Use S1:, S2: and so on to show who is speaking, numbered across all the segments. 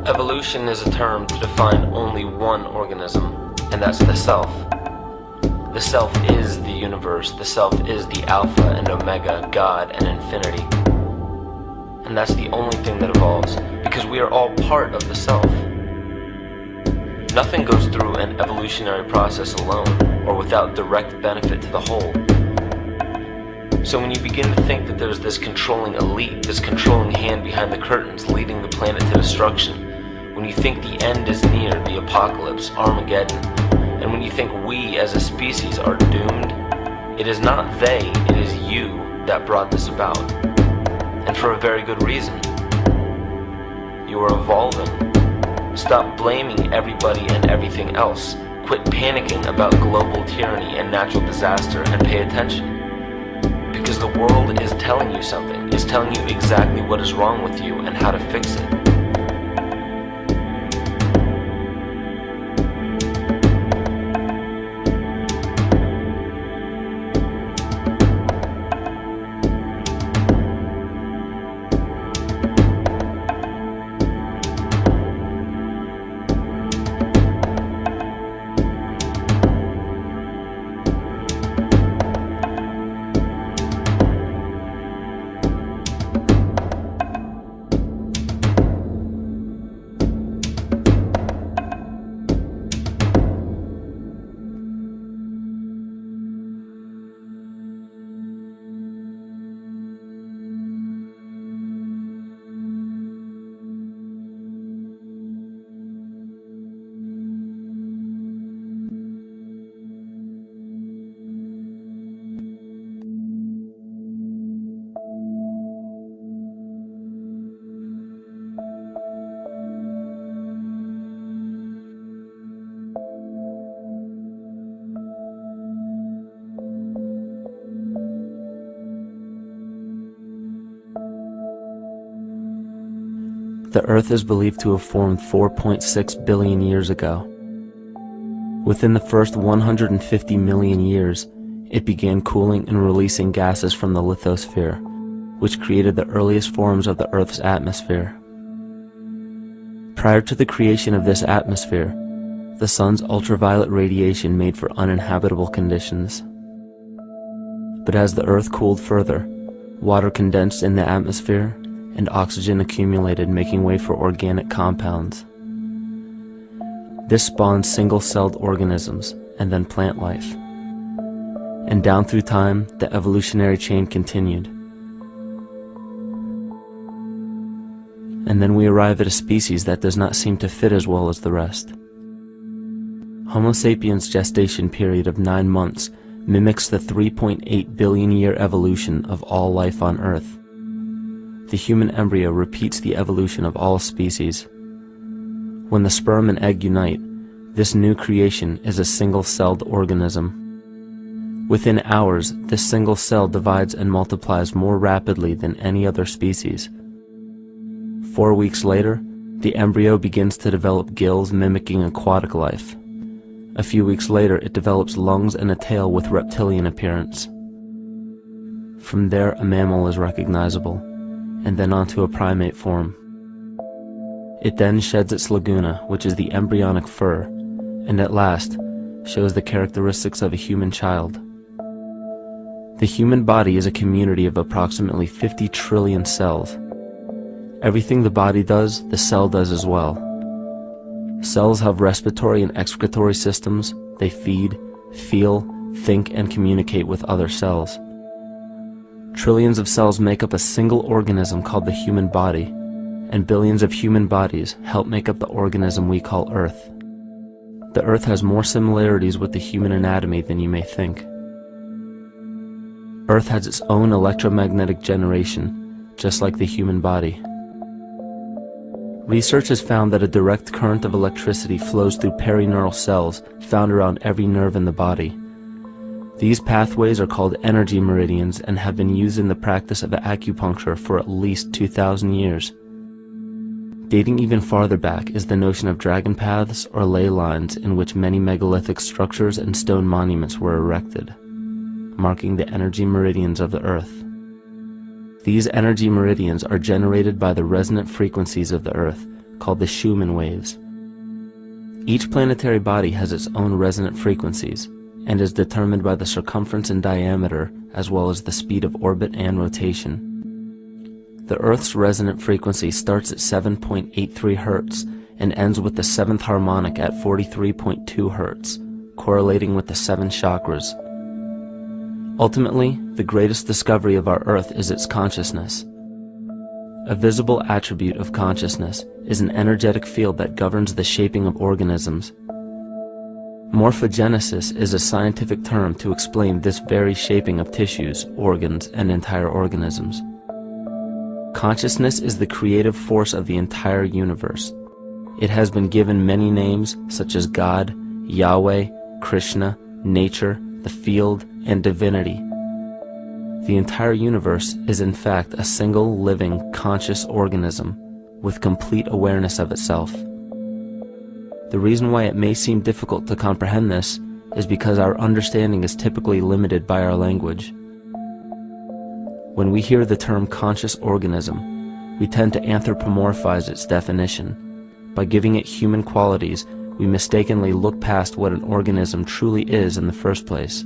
S1: Evolution is a term to define only one organism, and that's the self. The self is the universe, the self is the Alpha and Omega, God and infinity. And that's the only thing that evolves, because we are all part of the self. Nothing goes through an evolutionary process alone, or without direct benefit to the whole. So when you begin to think that there's this controlling elite, this controlling hand behind the curtains leading the planet to destruction, when you think the end is near, the apocalypse, Armageddon, and when you think we as a species are doomed, it is not they, it is you that brought this about. And for a very good reason. You are evolving. Stop blaming everybody and everything else. Quit panicking about global tyranny and natural disaster and pay attention. Because the world is telling you something, is telling you exactly what is wrong with you and how to fix it.
S2: The Earth is believed to have formed 4.6 billion years ago. Within the first 150 million years, it began cooling and releasing gases from the lithosphere, which created the earliest forms of the Earth's atmosphere. Prior to the creation of this atmosphere, the sun's ultraviolet radiation made for uninhabitable conditions. But as the Earth cooled further, water condensed in the atmosphere, and oxygen accumulated, making way for organic compounds. This spawned single-celled organisms, and then plant life. And down through time, the evolutionary chain continued. And then we arrive at a species that does not seem to fit as well as the rest. Homo sapiens' gestation period of 9 months mimics the 3.8 billion year evolution of all life on Earth. The human embryo repeats the evolution of all species. When the sperm and egg unite, this new creation is a single-celled organism. Within hours, this single cell divides and multiplies more rapidly than any other species. 4 weeks later, the embryo begins to develop gills mimicking aquatic life. A few weeks later, it develops lungs and a tail with reptilian appearance. From there, a mammal is recognizable, and then onto a primate form. It then sheds its laguna, which is the embryonic fur, and at last shows the characteristics of a human child. The human body is a community of approximately 50 trillion cells. Everything the body does, the cell does as well. Cells have respiratory and excretory systems. They feed, feel, think, and communicate with other cells. Trillions of cells make up a single organism called the human body, and billions of human bodies help make up the organism we call Earth. The Earth has more similarities with the human anatomy than you may think. Earth has its own electromagnetic generation, just like the human body. Research has found that a direct current of electricity flows through perineural cells found around every nerve in the body. These pathways are called energy meridians and have been used in the practice of acupuncture for at least 2,000 years. Dating even farther back is the notion of dragon paths or ley lines in which many megalithic structures and stone monuments were erected, marking the energy meridians of the Earth. These energy meridians are generated by the resonant frequencies of the Earth, called the Schumann waves. Each planetary body has its own resonant frequencies and is determined by the circumference and diameter as well as the speed of orbit and rotation. The Earth's resonant frequency starts at 7.83 Hz and ends with the 7th harmonic at 43.2 Hz, correlating with the 7 chakras. Ultimately, the greatest discovery of our Earth is its consciousness. A visible attribute of consciousness is an energetic field that governs the shaping of organisms. Morphogenesis is a scientific term to explain this very shaping of tissues, organs, and entire organisms. Consciousness is the creative force of the entire universe. It has been given many names such as God, Yahweh, Krishna, nature, the field, and divinity. The entire universe is in fact a single living, conscious organism with complete awareness of itself. The reason why it may seem difficult to comprehend this is because our understanding is typically limited by our language. When we hear the term conscious organism, we tend to anthropomorphize its definition. By giving it human qualities, we mistakenly look past what an organism truly is in the first place.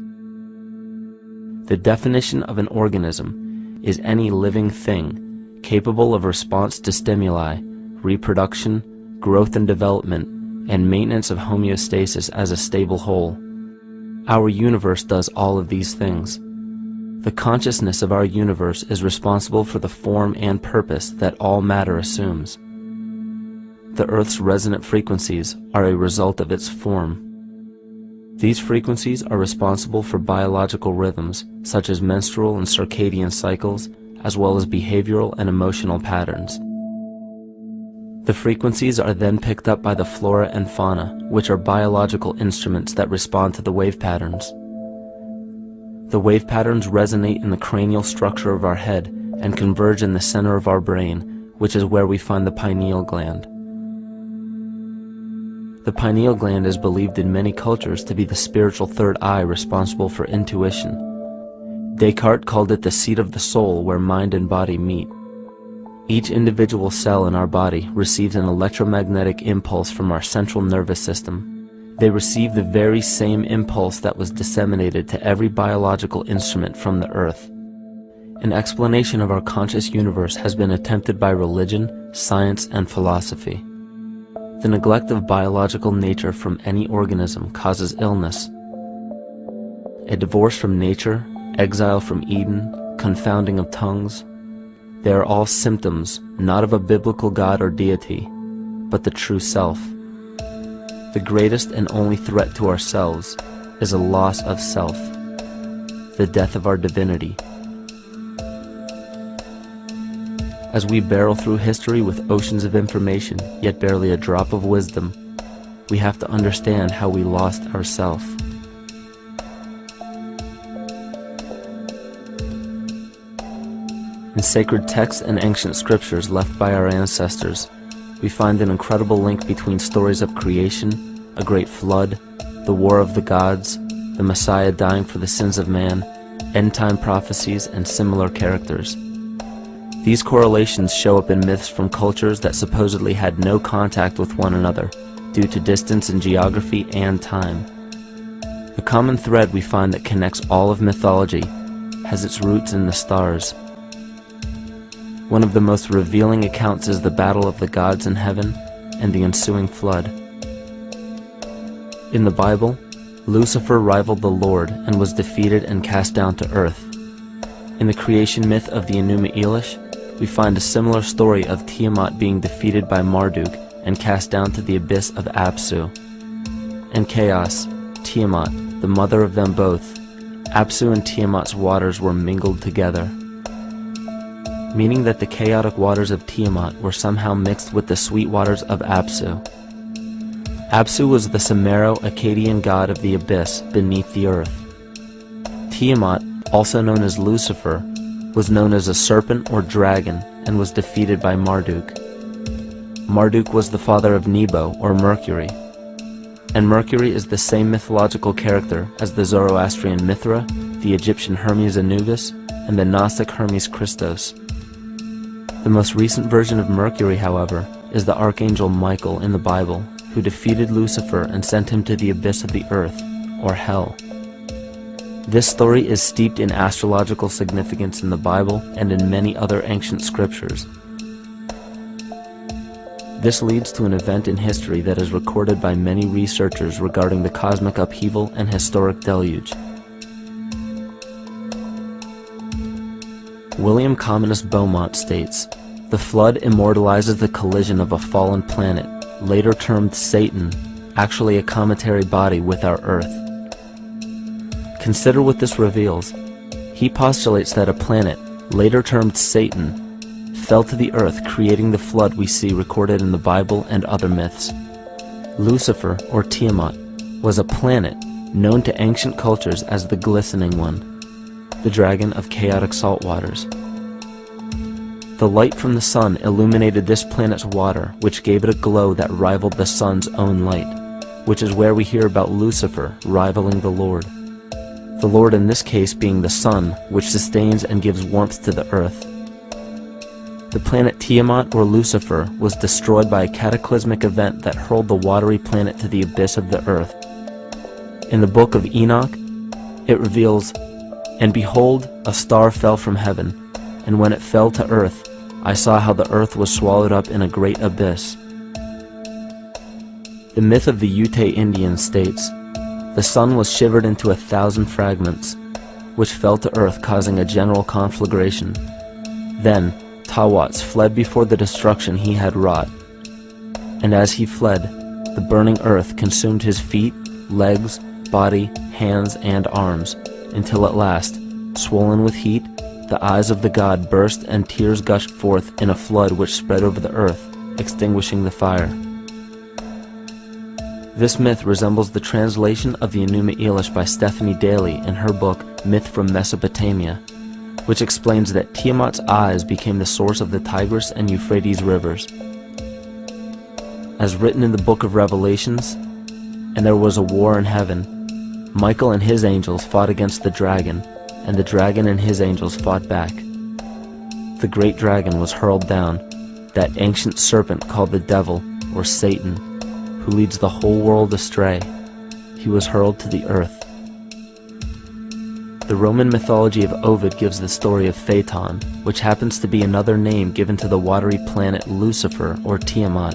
S2: The definition of an organism is any living thing capable of response to stimuli, reproduction, growth and development, and maintenance of homeostasis as a stable whole. Our universe does all of these things. The consciousness of our universe is responsible for the form and purpose that all matter assumes. The Earth's resonant frequencies are a result of its form. These frequencies are responsible for biological rhythms, such as menstrual and circadian cycles, as well as behavioral and emotional patterns. The frequencies are then picked up by the flora and fauna, which are biological instruments that respond to the wave patterns. The wave patterns resonate in the cranial structure of our head and converge in the center of our brain, which is where we find the pineal gland. The pineal gland is believed in many cultures to be the spiritual third eye responsible for intuition. Descartes called it the seat of the soul where mind and body meet. Each individual cell in our body receives an electromagnetic impulse from our central nervous system. They receive the very same impulse that was disseminated to every biological instrument from the earth. An explanation of our conscious universe has been attempted by religion, science, and philosophy. The neglect of biological nature from any organism causes illness. A divorce from nature, exile from Eden, confounding of tongues, they are all symptoms not of a biblical God or deity, but the true self. The greatest and only threat to ourselves is a loss of self, the death of our divinity. As we barrel through history with oceans of information, yet barely a drop of wisdom, we have to understand how we lost ourself. In sacred texts and ancient scriptures left by our ancestors, we find an incredible link between stories of creation, a great flood, the war of the gods, the Messiah dying for the sins of man, end-time prophecies, and similar characters. These correlations show up in myths from cultures that supposedly had no contact with one another due to distance in geography and time. The common thread we find that connects all of mythology has its roots in the stars. One of the most revealing accounts is the battle of the gods in heaven and the ensuing flood. In the Bible, Lucifer rivaled the Lord and was defeated and cast down to earth. In the creation myth of the Enuma Elish, we find a similar story of Tiamat being defeated by Marduk and cast down to the abyss of Apsu. In chaos, Tiamat, the mother of them both, Apsu and Tiamat's waters were mingled together, meaning that the chaotic waters of Tiamat were somehow mixed with the sweet waters of Apsu. Apsu was the Sumero-Akkadian god of the abyss beneath the earth. Tiamat, also known as Lucifer, was known as a serpent or dragon and was defeated by Marduk. Marduk was the father of Nebo or Mercury, and Mercury is the same mythological character as the Zoroastrian Mithra, the Egyptian Hermes Anubis, and the Gnostic Hermes Christos. The most recent version of Mercury, however, is the archangel Michael in the Bible, who defeated Lucifer and sent him to the abyss of the earth, or hell. This story is steeped in astrological significance in the Bible and in many other ancient scriptures. This leads to an event in history that is recorded by many researchers regarding the cosmic upheaval and historic deluge. William Commonus Beaumont states, "The flood immortalizes the collision of a fallen planet, later termed Satan, actually a cometary body with our Earth." Consider what this reveals. He postulates that a planet, later termed Satan, fell to the earth, creating the flood we see recorded in the Bible and other myths. Lucifer, or Tiamat, was a planet known to ancient cultures as the Glistening One, the dragon of chaotic salt waters. The light from the sun illuminated this planet's water, which gave it a glow that rivaled the sun's own light, which is where we hear about Lucifer rivaling the Lord. The Lord in this case being the sun, which sustains and gives warmth to the earth. The planet Tiamat, or Lucifer, was destroyed by a cataclysmic event that hurled the watery planet to the abyss of the earth. In the book of Enoch, it reveals, "And behold, a star fell from heaven, and when it fell to earth, I saw how the earth was swallowed up in a great abyss." The myth of the Ute Indians states, "The sun was shivered into 1,000 fragments, which fell to earth, causing a general conflagration. Then Tawats fled before the destruction he had wrought, and as he fled, the burning earth consumed his feet, legs, body, hands, and arms, until at last, swollen with heat, the eyes of the god burst and tears gushed forth in a flood which spread over the earth, extinguishing the fire." This myth resembles the translation of the Enuma Elish by Stephanie Daly in her book Myth from Mesopotamia, which explains that Tiamat's eyes became the source of the Tigris and Euphrates rivers. As written in the book of Revelations, "And there was a war in heaven. Michael and his angels fought against the dragon, and the dragon and his angels fought back. The great dragon was hurled down, that ancient serpent called the devil, or Satan, who leads the whole world astray. He was hurled to the earth." The Roman mythology of Ovid gives the story of Phaeton, which happens to be another name given to the watery planet Lucifer, or Tiamat.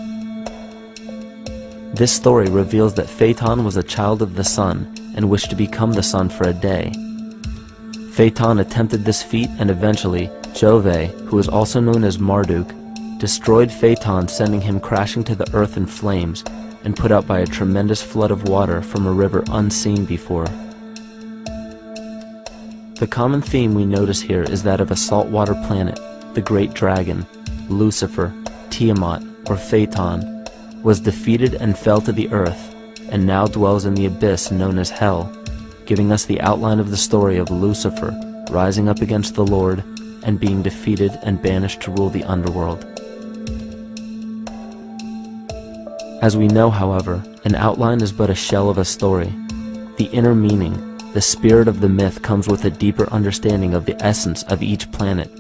S2: This story reveals that Phaeton was a child of the sun and wished to become the sun for a day. Phaeton attempted this feat, and eventually Jove, who is also known as Marduk, destroyed Phaeton, sending him crashing to the earth in flames and put out by a tremendous flood of water from a river unseen before. The common theme we notice here is that of a saltwater planet, the great dragon, Lucifer, Tiamat, or Phaeton, was defeated and fell to the earth, and now dwells in the abyss known as hell, giving us the outline of the story of Lucifer rising up against the Lord and being defeated and banished to rule the underworld. As we know, however, an outline is but a shell of a story. The inner meaning, the spirit of the myth, comes with a deeper understanding of the essence of each planet,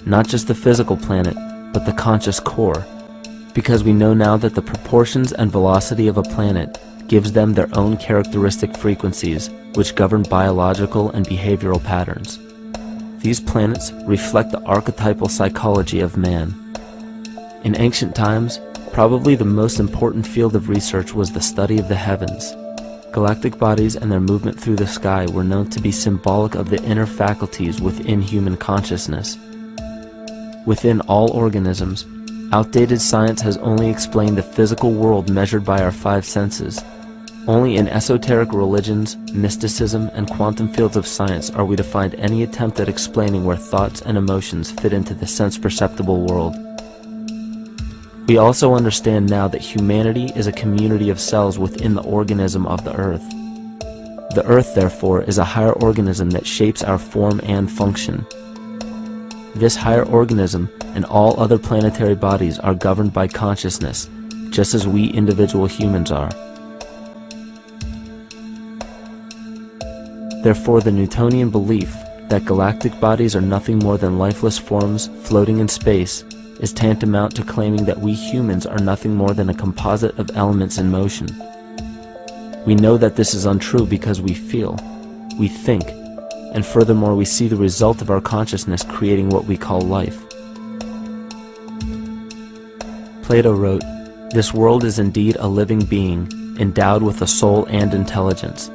S2: not just the physical planet, but the conscious core, because we know now that the proportions and velocity of a planet gives them their own characteristic frequencies, which govern biological and behavioral patterns. These planets reflect the archetypal psychology of man. In ancient times, probably the most important field of research was the study of the heavens. Galactic bodies and their movement through the sky were known to be symbolic of the inner faculties within human consciousness. Within all organisms, outdated science has only explained the physical world measured by our five senses. Only in esoteric religions, mysticism, and quantum fields of science are we to find any attempt at explaining where thoughts and emotions fit into the sense-perceptible world. We also understand now that humanity is a community of cells within the organism of the Earth. The Earth, therefore, is a higher organism that shapes our form and function. This higher organism and all other planetary bodies are governed by consciousness, just as we individual humans are. Therefore, the Newtonian belief that galactic bodies are nothing more than lifeless forms floating in space is tantamount to claiming that we humans are nothing more than a composite of elements in motion. We know that this is untrue because we feel, we think, and furthermore we see the result of our consciousness creating what we call life. Plato wrote, "This world is indeed a living being, endowed with a soul and intelligence,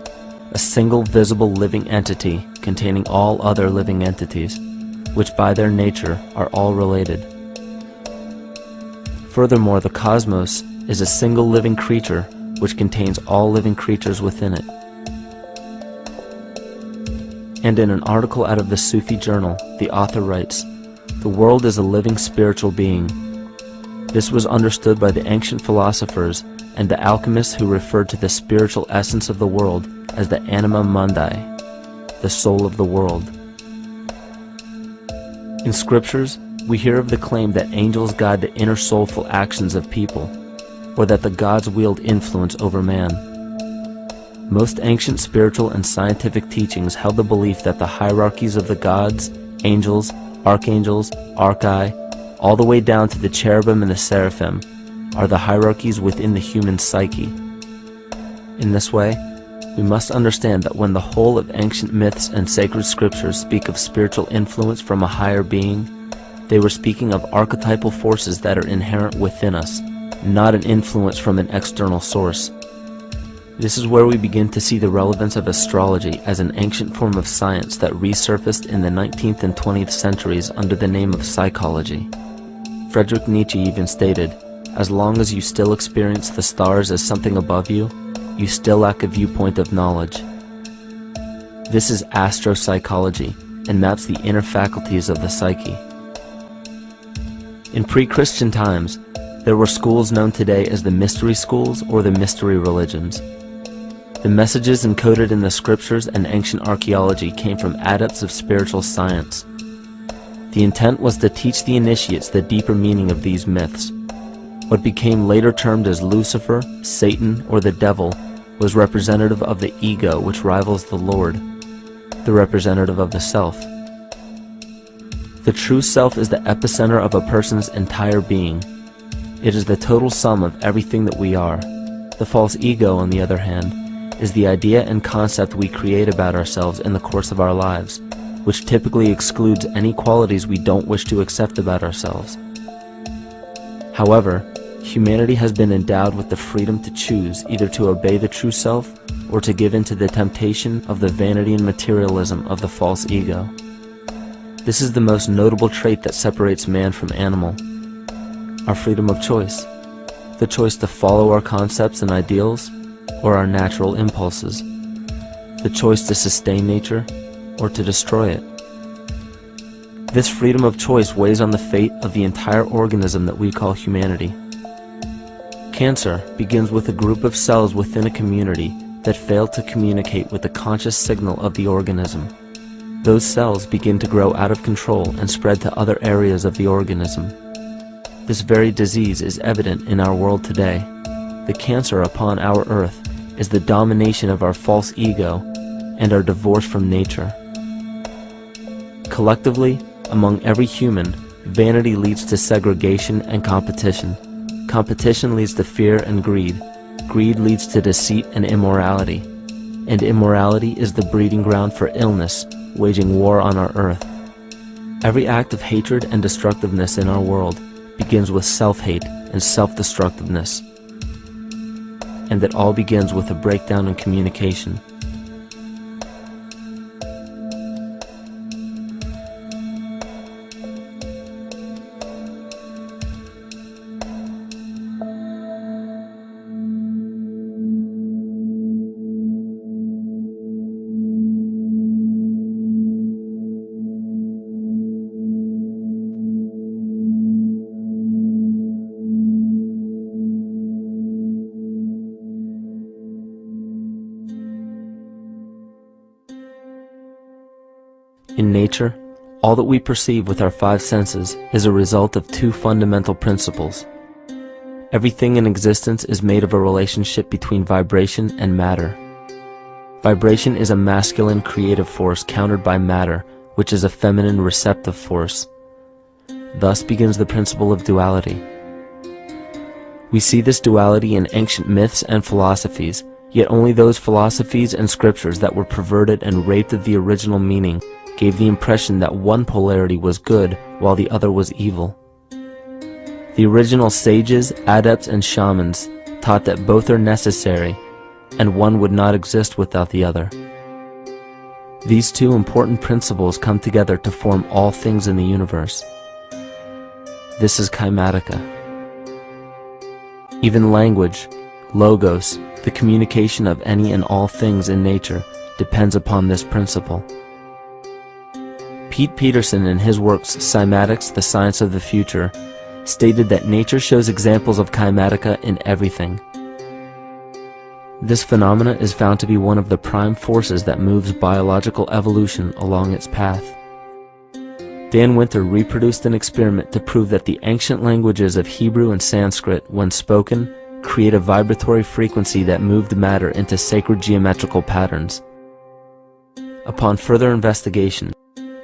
S2: a single visible living entity containing all other living entities, which by their nature are all related." Furthermore, the cosmos is a single living creature which contains all living creatures within it. And in an article out of the Sufi journal, the author writes, "The world is a living spiritual being. This was understood by the ancient philosophers and the alchemists who referred to the spiritual essence of the world as the anima mundi, the soul of the world." In scriptures, we hear of the claim that angels guide the inner soulful actions of people, or that the gods wield influence over man. Most ancient spiritual and scientific teachings held the belief that the hierarchies of the gods, angels, archangels, archai, all the way down to the cherubim and the seraphim, are the hierarchies within the human psyche. In this way, we must understand that when the whole of ancient myths and sacred scriptures speak of spiritual influence from a higher being, they were speaking of archetypal forces that are inherent within us, not an influence from an external source. This is where we begin to see the relevance of astrology as an ancient form of science that resurfaced in the 19th and 20th centuries under the name of psychology. Friedrich Nietzsche even stated, "As long as you still experience the stars as something above you, you still lack a viewpoint of knowledge." This is astropsychology and maps the inner faculties of the psyche. In pre-Christian times, there were schools known today as the mystery schools or the mystery religions. The messages encoded in the scriptures and ancient archaeology came from adepts of spiritual science. The intent was to teach the initiates the deeper meaning of these myths. What became later termed as Lucifer, Satan, or the devil was representative of the ego, which rivals the Lord, the representative of the self. The true self is the epicenter of a person's entire being. It is the total sum of everything that we are. The false ego, on the other hand, is the idea and concept we create about ourselves in the course of our lives, which typically excludes any qualities we don't wish to accept about ourselves. However, humanity has been endowed with the freedom to choose either to obey the true self or to give in to the temptation of the vanity and materialism of the false ego. This is the most notable trait that separates man from animal: our freedom of choice, the choice to follow our concepts and ideals or our natural impulses, the choice to sustain nature or to destroy it. This freedom of choice weighs on the fate of the entire organism that we call humanity. Cancer begins with a group of cells within a community that fail to communicate with the conscious signal of the organism. Those cells begin to grow out of control and spread to other areas of the organism. This very disease is evident in our world today. The cancer upon our earth is the domination of our false ego and our divorce from nature. Collectively, among every human, vanity leads to segregation and competition. Competition leads to fear and greed. Greed leads to deceit and immorality. And immorality is the breeding ground for illness, waging war on our earth. Every act of hatred and destructiveness in our world begins with self-hate and self-destructiveness. And that all begins with a breakdown in communication. In nature, all that we perceive with our five senses is a result of two fundamental principles. Everything in existence is made of a relationship between vibration and matter. Vibration is a masculine creative force countered by matter, which is a feminine receptive force. Thus begins the principle of duality. We see this duality in ancient myths and philosophies, yet only those philosophies and scriptures that were perverted and raped of the original meaning gave the impression that one polarity was good while the other was evil. The original sages, adepts, and shamans taught that both are necessary, and one would not exist without the other. These two important principles come together to form all things in the universe. This is Kymatica. Even language, logos, the communication of any and all things in nature, depends upon this principle. Pete Peterson, in his works Cymatics, the Science of the Future, stated that nature shows examples of Kymatica in everything. This phenomena is found to be one of the prime forces that moves biological evolution along its path. Dan Winter reproduced an experiment to prove that the ancient languages of Hebrew and Sanskrit, when spoken, create a vibratory frequency that moved matter into sacred geometrical patterns. Upon further investigation,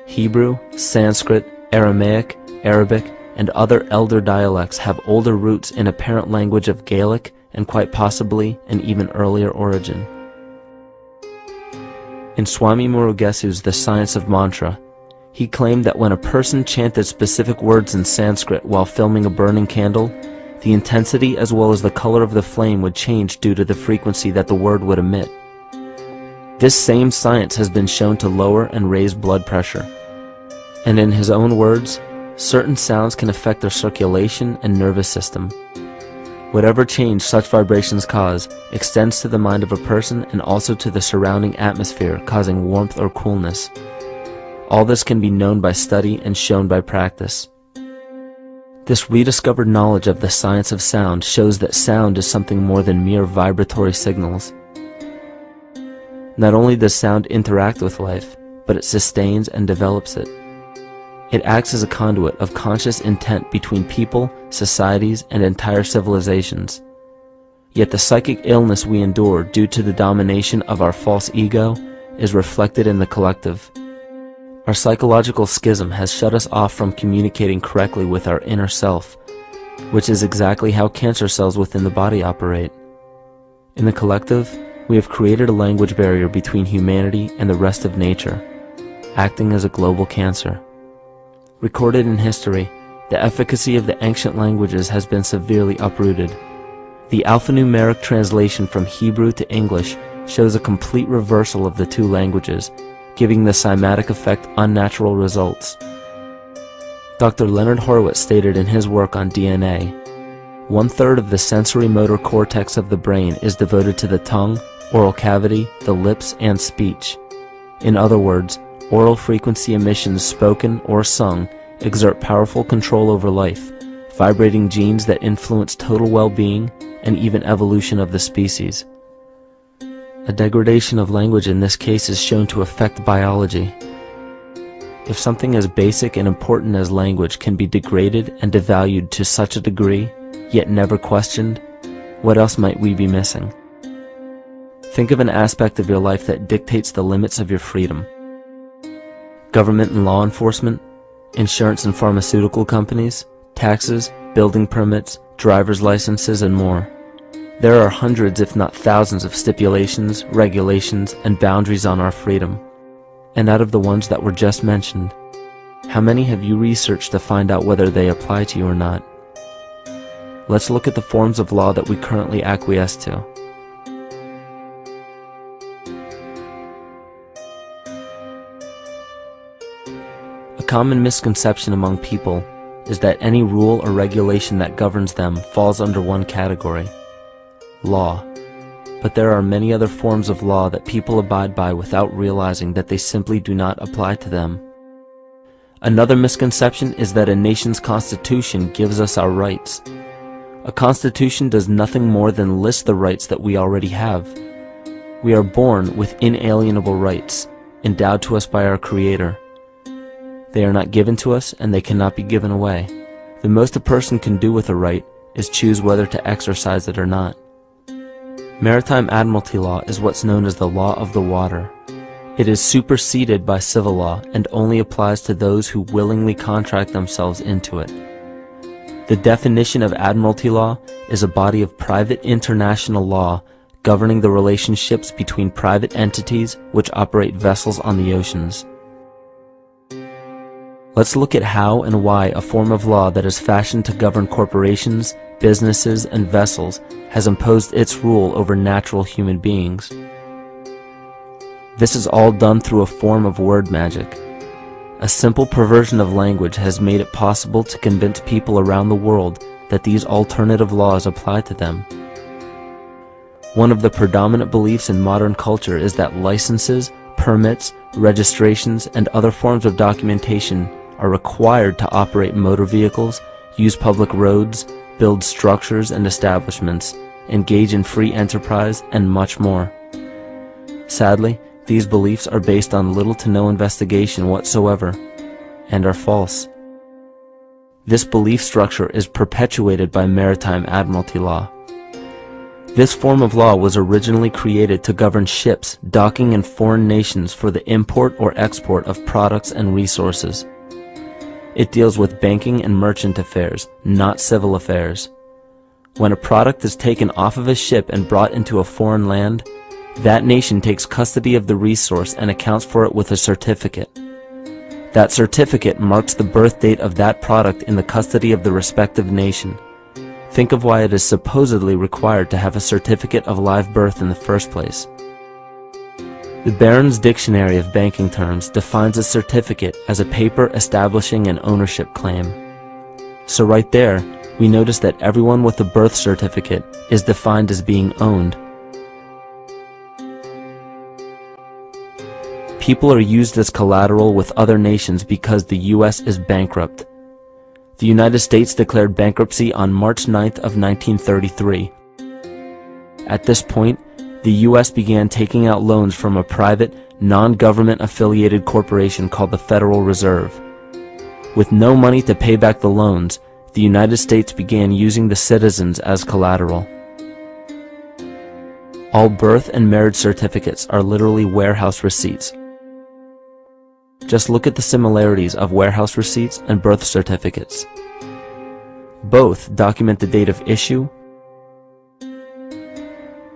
S2: Hebrew, Sanskrit, Aramaic, Arabic, and other elder dialects have older roots in a parent language of Gaelic and quite possibly an even earlier origin. In Swami Murugesu's The Science of Mantra, he claimed that when a person chanted specific words in Sanskrit while filming a burning candle, the intensity as well as the color of the flame would change due to the frequency that the word would emit. This same science has been shown to lower and raise blood pressure. And in his own words, certain sounds can affect their circulation and nervous system. Whatever change such vibrations cause extends to the mind of a person and also to the surrounding atmosphere, causing warmth or coolness. All this can be known by study and shown by practice. This rediscovered knowledge of the science of sound shows that sound is something more than mere vibratory signals. Not only does sound interact with life, but it sustains and develops it. It acts as a conduit of conscious intent between people, societies, and entire civilizations. Yet the psychic illness we endure due to the domination of our false ego is reflected in the collective. Our psychological schism has shut us off from communicating correctly with our inner self, which is exactly how cancer cells within the body operate. In the collective, we have created a language barrier between humanity and the rest of nature, acting as a global cancer. Recorded in history, the efficacy of the ancient languages has been severely uprooted. The alphanumeric translation from Hebrew to English shows a complete reversal of the two languages, giving the cymatic effect unnatural results. Dr. Leonard Horowitz stated in his work on DNA, 1/3 of the sensory motor cortex of the brain is devoted to the tongue, oral cavity, the lips, and speech. In other words, oral frequency emissions spoken or sung exert powerful control over life, vibrating genes that influence total well-being and even evolution of the species. A degradation of language in this case is shown to affect biology. If something as basic and important as language can be degraded and devalued to such a degree, yet never questioned, what else might we be missing? Think of an aspect of your life that dictates the limits of your freedom. Government and law enforcement, insurance and pharmaceutical companies, taxes, building permits, driver's licenses, and more. There are hundreds if not thousands of stipulations, regulations, and boundaries on our freedom. And out of the ones that were just mentioned, how many have you researched to find out whether they apply to you or not? Let's look at the forms of law that we currently acquiesce to. A common misconception among people is that any rule or regulation that governs them falls under one category: law. But there are many other forms of law that people abide by without realizing that they simply do not apply to them. Another misconception is that a nation's constitution gives us our rights. A constitution does nothing more than list the rights that we already have. We are born with inalienable rights, endowed to us by our Creator. They are not given to us, and they cannot be given away. The most a person can do with a right is choose whether to exercise it or not. Maritime admiralty law is what's known as the law of the water. It is superseded by civil law and only applies to those who willingly contract themselves into it. The definition of admiralty law is a body of private international law governing the relationships between private entities which operate vessels on the oceans. Let's look at how and why a form of law that is fashioned to govern corporations, businesses, and vessels has imposed its rule over natural human beings. This is all done through a form of word magic. A simple perversion of language has made it possible to convince people around the world that these alternative laws apply to them. One of the predominant beliefs in modern culture is that licenses, permits, registrations, and other forms of documentation are required to operate motor vehicles, use public roads, build structures and establishments, engage in free enterprise, and much more. Sadly, these beliefs are based on little to no investigation whatsoever, and are false. This belief structure is perpetuated by maritime admiralty law. This form of law was originally created to govern ships docking in foreign nations for the import or export of products and resources. It deals with banking and merchant affairs, not civil affairs. When a product is taken off of a ship and brought into a foreign land, that nation takes custody of the resource and accounts for it with a certificate. That certificate marks the birth date of that product in the custody of the respective nation. Think of why it is supposedly required to have a certificate of live birth in the first place. The Barron's Dictionary of Banking Terms defines a certificate as a paper establishing an ownership claim. So right there, we notice that everyone with a birth certificate is defined as being owned. People are used as collateral with other nations because the U.S. is bankrupt. The United States declared bankruptcy on March 9th of 1933. At this point, the U.S. began taking out loans from a private, non-government affiliated corporation called the Federal Reserve. With no money to pay back the loans, the United States began using the citizens as collateral. All birth and marriage certificates are literally warehouse receipts. Just look at the similarities of warehouse receipts and birth certificates. Both document the date of issue,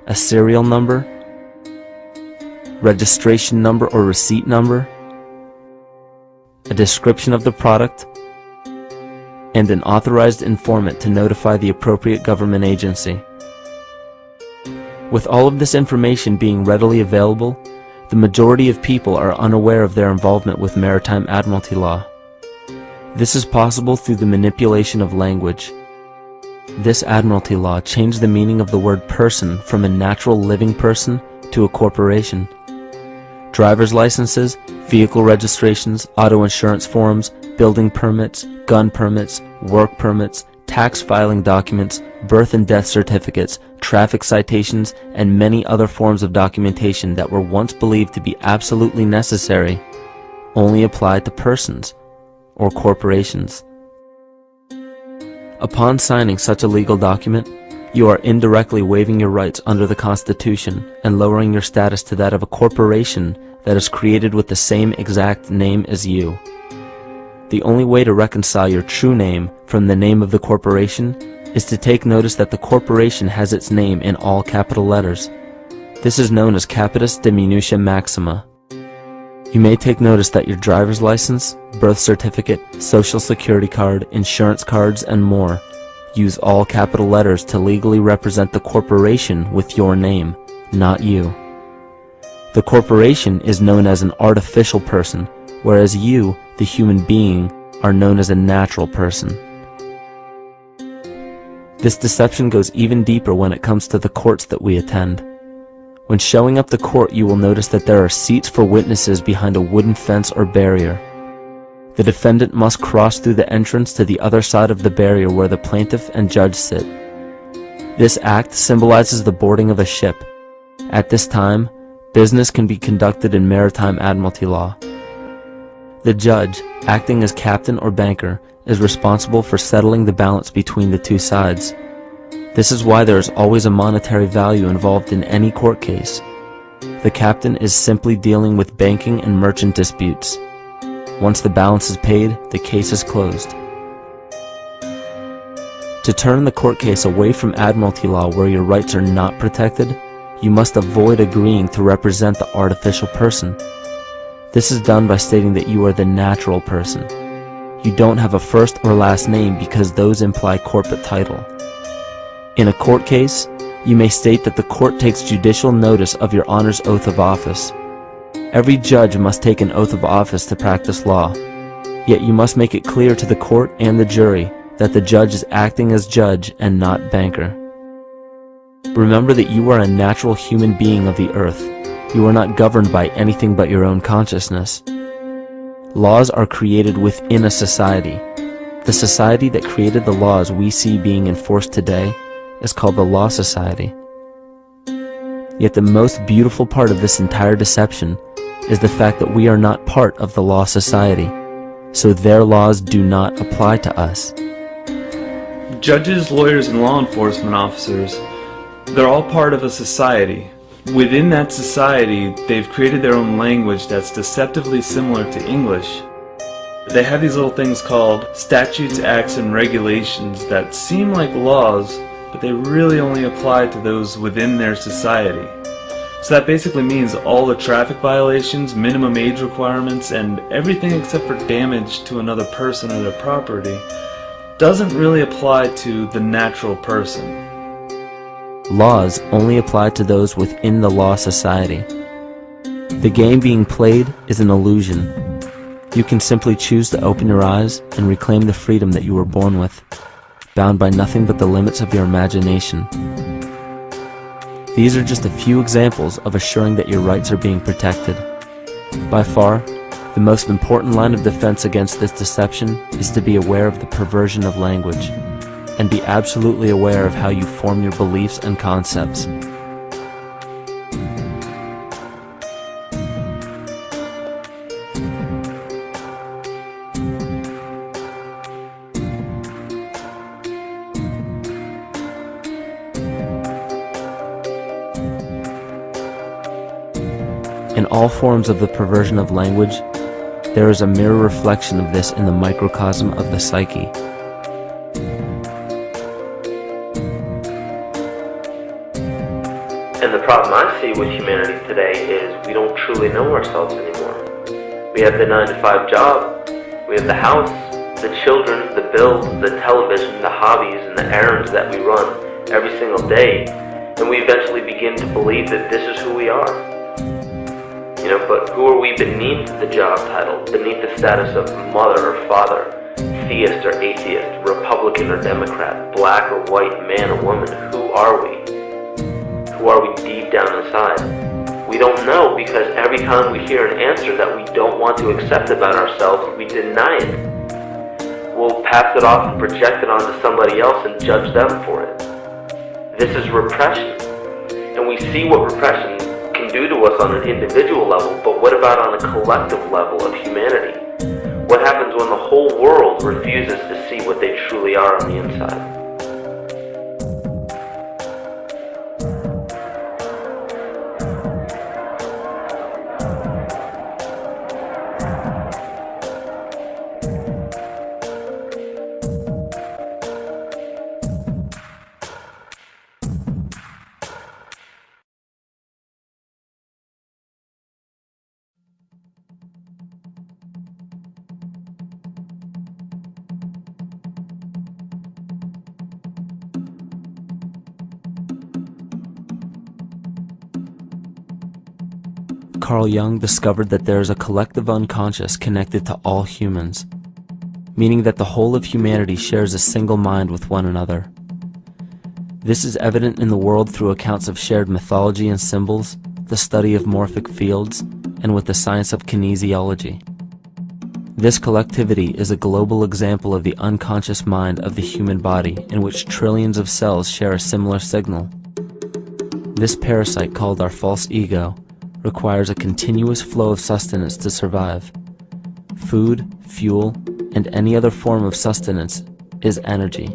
S2: a serial number, registration number or receipt number, a description of the product, and an authorized informant to notify the appropriate government agency. With all of this information being readily available, the majority of people are unaware of their involvement with maritime admiralty law. This is possible through the manipulation of language. This admiralty law changed the meaning of the word person from a natural living person to a corporation. Driver's licenses, vehicle registrations, auto insurance forms, building permits, gun permits, work permits, tax filing documents, birth and death certificates, traffic citations, and many other forms of documentation that were once believed to be absolutely necessary only applied to persons or corporations. Upon signing such a legal document, you are indirectly waiving your rights under the Constitution and lowering your status to that of a corporation that is created with the same exact name as you. The only way to reconcile your true name from the name of the corporation is to take notice that the corporation has its name in all capital letters. This is known as capitis diminutia maxima. You may take notice that your driver's license, birth certificate, social security card, insurance cards, and more use all capital letters to legally represent the corporation with your name, not you. The corporation is known as an artificial person, whereas you, the human being, are known as a natural person. This deception goes even deeper when it comes to the courts that we attend. When showing up to court, you will notice that there are seats for witnesses behind a wooden fence or barrier. The defendant must cross through the entrance to the other side of the barrier where the plaintiff and judge sit. This act symbolizes the boarding of a ship. At this time, business can be conducted in maritime admiralty law. The judge, acting as captain or banker, is responsible for settling the balance between the two sides. This is why there is always a monetary value involved in any court case. The captain is simply dealing with banking and merchant disputes. Once the balance is paid, the case is closed. To turn the court case away from admiralty law where your rights are not protected, you must avoid agreeing to represent the artificial person. This is done by stating that you are the natural person. You don't have a first or last name because those imply corporate title. In a court case, you may state that the court takes judicial notice of your honor's oath of office. Every judge must take an oath of office to practice law, yet you must make it clear to the court and the jury that the judge is acting as judge and not banker. Remember that you are a natural human being of the earth. You are not governed by anything but your own consciousness. Laws are created within a society. The society that created the laws we see being enforced today is called the Law Society. Yet the most beautiful part of this entire deception is the fact that we are not part of the Law Society, so their laws do not apply to us.
S3: Judges, lawyers, and law enforcement officers, they're all part of a society. Within that society, they've created their own language that's deceptively similar to English. They have these little things called statutes, acts, and regulations that seem like laws, but they really only apply to those within their society. So that basically means all the traffic violations, minimum age requirements, and everything except for damage to another person or their property doesn't really apply to the natural person.
S2: Laws only apply to those within the Law Society. The game being played is an illusion. You can simply choose to open your eyes and reclaim the freedom that you were born with, bound by nothing but the limits of your imagination. These are just a few examples of assuring that your rights are being protected. By far, the most important line of defense against this deception is to be aware of the perversion of language, and be absolutely aware of how you form your beliefs and concepts. In all forms of the perversion of language, there is a mirror reflection of this in the microcosm of the psyche.
S1: And the problem I see with humanity today is we don't truly know ourselves anymore. We have the 9-to-5 job, we have the house, the children, the bills, the television, the hobbies, and the errands that we run every single day, and we eventually begin to believe that this is who we are. But who are we beneath the job title, beneath the status of mother or father, theist or atheist, Republican or Democrat, black or white, man or woman? Who are we? Who are we deep down inside? We don't know, because every time we hear an answer that we don't want to accept about ourselves, we deny it. We'll pass it off and project it onto somebody else and judge them for it. This is repression. And we see what repression can do to us on an individual level, but what about on a collective level of humanity? What happens when the whole world refuses to see what they truly are on the inside?
S2: Carl Jung discovered that there is a collective unconscious connected to all humans, meaning that the whole of humanity shares a single mind with one another. This is evident in the world through accounts of shared mythology and symbols, the study of morphic fields, and with the science of kinesiology. This collectivity is a global example of the unconscious mind of the human body, in which trillions of cells share a similar signal. This parasite, called our false ego, requires a continuous flow of sustenance to survive. Food, fuel, and any other form of sustenance is energy.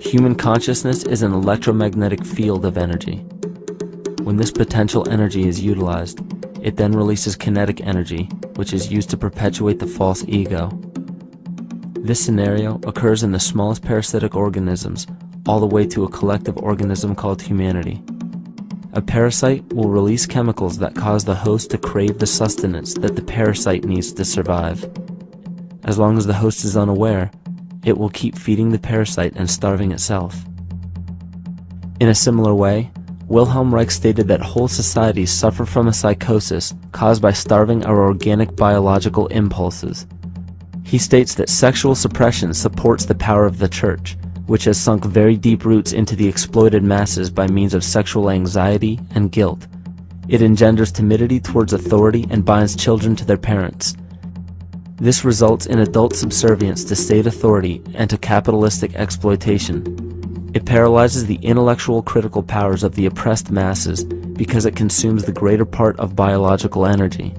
S2: Human consciousness is an electromagnetic field of energy. When this potential energy is utilized, it then releases kinetic energy, which is used to perpetuate the false ego. This scenario occurs in the smallest parasitic organisms, all the way to a collective organism called humanity. A parasite will release chemicals that cause the host to crave the sustenance that the parasite needs to survive. As long as the host is unaware, it will keep feeding the parasite and starving itself. In a similar way, Wilhelm Reich stated that whole societies suffer from a psychosis caused by starving our organic biological impulses. He states that sexual suppression supports the power of the church, which has sunk very deep roots into the exploited masses by means of sexual anxiety and guilt. It engenders timidity towards authority and binds children to their parents. This results in adult subservience to state authority and to capitalistic exploitation. It paralyzes the intellectual critical powers of the oppressed masses because it consumes the greater part of biological energy.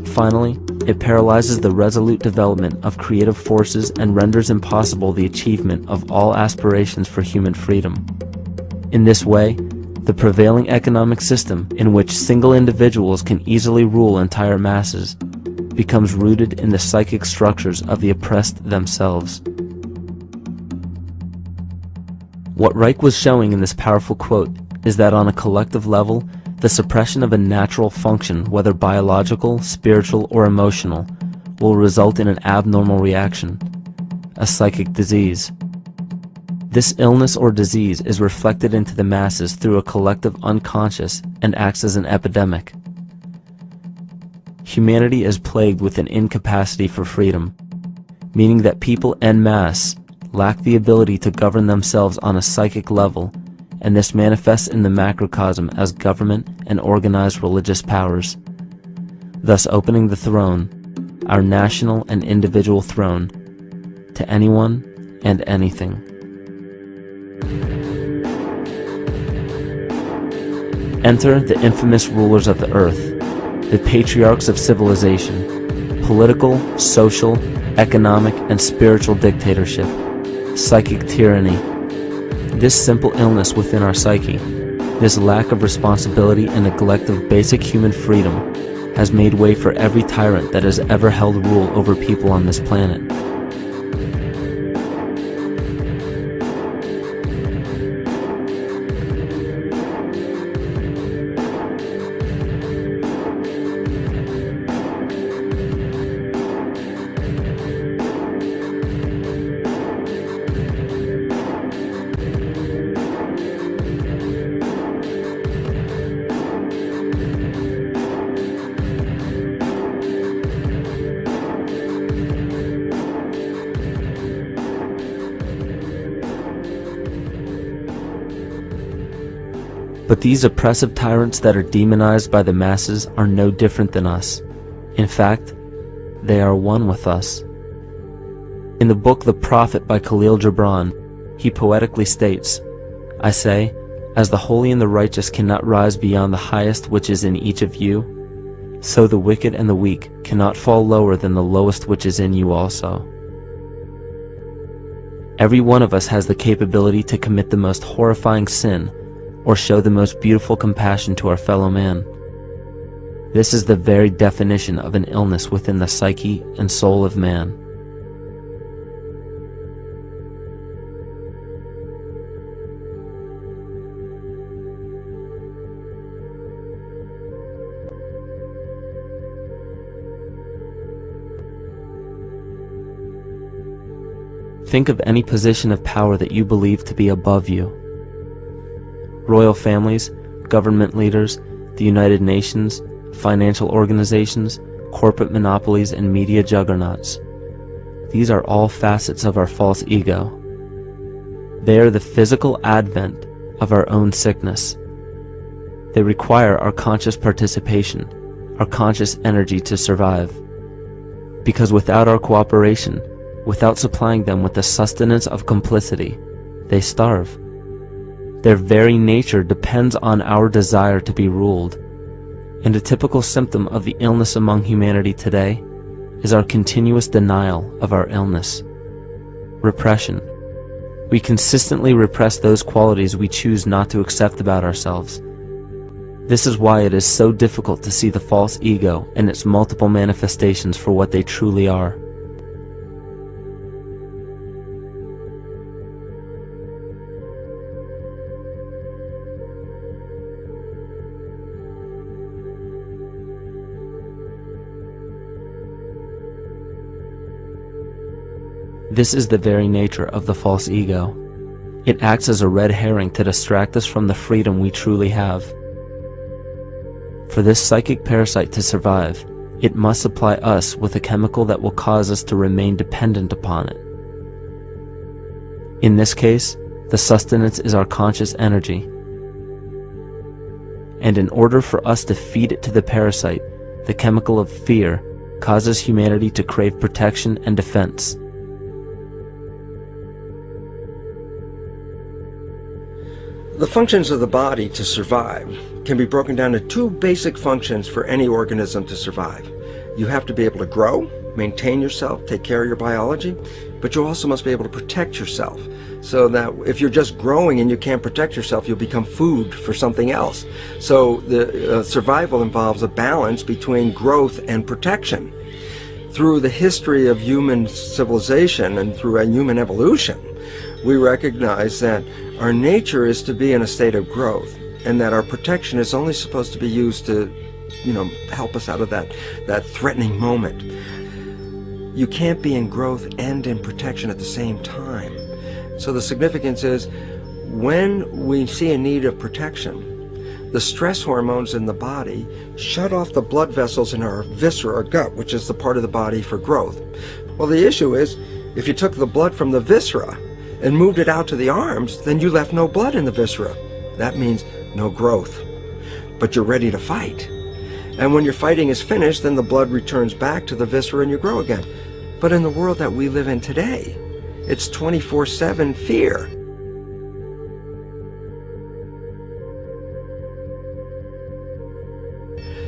S2: Finally, it paralyzes the resolute development of creative forces and renders impossible the achievement of all aspirations for human freedom. In this way, the prevailing economic system, in which single individuals can easily rule entire masses, becomes rooted in the psychic structures of the oppressed themselves. What Reich was showing in this powerful quote is that on a collective level, the suppression of a natural function, whether biological, spiritual, or emotional, will result in an abnormal reaction, a psychic disease. This illness or disease is reflected into the masses through a collective unconscious and acts as an epidemic. Humanity is plagued with an incapacity for freedom, meaning that people en masse lack the ability to govern themselves on a psychic level, and this manifests in the macrocosm as government and organized religious powers, thus opening the throne, our national and individual throne, to anyone and anything. Enter the infamous rulers of the earth, the patriarchs of civilization, political, social, economic, and spiritual dictatorship, psychic tyranny. This simple illness within our psyche, this lack of responsibility and neglect of basic human freedom, has made way for every tyrant that has ever held rule over people on this planet. But these oppressive tyrants that are demonized by the masses are no different than us. In fact, they are one with us. In the book The Prophet by Khalil Gibran, he poetically states, "I say, as the holy and the righteous cannot rise beyond the highest which is in each of you, so the wicked and the weak cannot fall lower than the lowest which is in you also." Every one of us has the capability to commit the most horrifying sin or show the most beautiful compassion to our fellow man. This is the very definition of an illness within the psyche and soul of man. Think of any position of power that you believe to be above you. Royal families, government leaders, the United Nations, financial organizations, corporate monopolies, and media juggernauts. These are all facets of our false ego. They are the physical advent of our own sickness. They require our conscious participation, our conscious energy to survive. Because without our cooperation, without supplying them with the sustenance of complicity, they starve. Their very nature depends on our desire to be ruled, and a typical symptom of the illness among humanity today is our continuous denial of our illness. Repression. We consistently repress those qualities we choose not to accept about ourselves. This is why it is so difficult to see the false ego and its multiple manifestations for what they truly are. This is the very nature of the false ego. It acts as a red herring to distract us from the freedom we truly have. For this psychic parasite to survive, it must supply us with a chemical that will cause us to remain dependent upon it. In this case, the sustenance is our conscious energy. And in order for us to feed it to the parasite, the chemical of fear causes humanity to crave protection and defense.
S4: The functions of the body to survive can be broken down to two basic functions for any organism to survive. You have to be able to grow, maintain yourself, take care of your biology, but you also must be able to protect yourself, so that if you're just growing and you can't protect yourself, you'll become food for something else. So the survival involves a balance between growth and protection. Through the history of human civilization and through a human evolution, we recognize that our nature is to be in a state of growth, and that our protection is only supposed to be used to, help us out of that threatening moment. You can't be in growth and in protection at the same time. So the significance is, when we see a need of protection, the stress hormones in the body shut off the blood vessels in our viscera or gut, which is the part of the body for growth. Well, the issue is, if you took the blood from the viscera and moved it out to the arms, then you left no blood in the viscera. That means no growth. But you're ready to fight. And when your fighting is finished, then the blood returns back to the viscera and you grow again. But in the world that we live in today, it's 24/7 fear.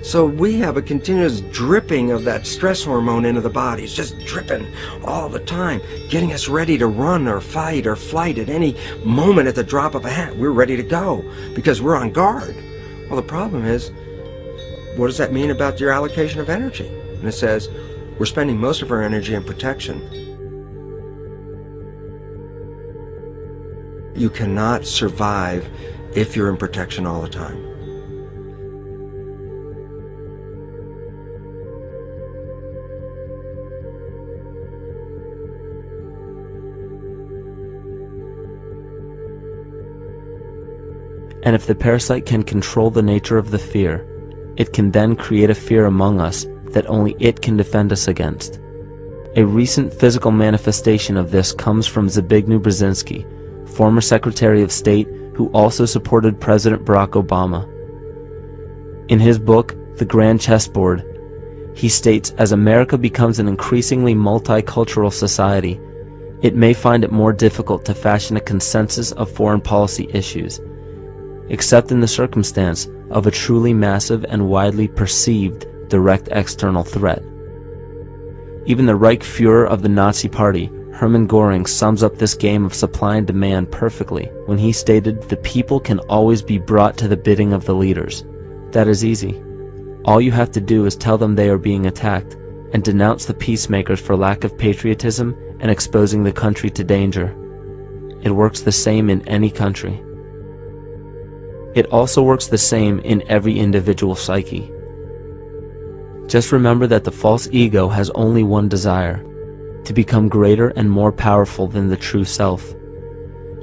S4: So we have a continuous dripping of that stress hormone into the body. It's just dripping all the time, getting us ready to run or fight or flight at any moment at the drop of a hat. We're ready to go because we're on guard. Well, the problem is, what does that mean about your allocation of energy? And it says, we're spending most of our energy in protection. You cannot survive if you're in protection all the time.
S2: And if the parasite can control the nature of the fear, it can then create a fear among us that only it can defend us against. A recent physical manifestation of this comes from Zbigniew Brzezinski, former Secretary of State who also supported President Barack Obama. In his book, The Grand Chessboard, he states, as America becomes an increasingly multicultural society, it may find it more difficult to fashion a consensus of foreign policy issues, except in the circumstance of a truly massive and widely perceived direct external threat. Even the Reichsfuhrer of the Nazi Party, Hermann Göring, sums up this game of supply and demand perfectly when he stated, "The people can always be brought to the bidding of the leaders." That is easy. All you have to do is tell them they are being attacked and denounce the peacemakers for lack of patriotism and exposing the country to danger. It works the same in any country. It also works the same in every individual psyche. Just remember that the false ego has only one desire: to become greater and more powerful than the true self.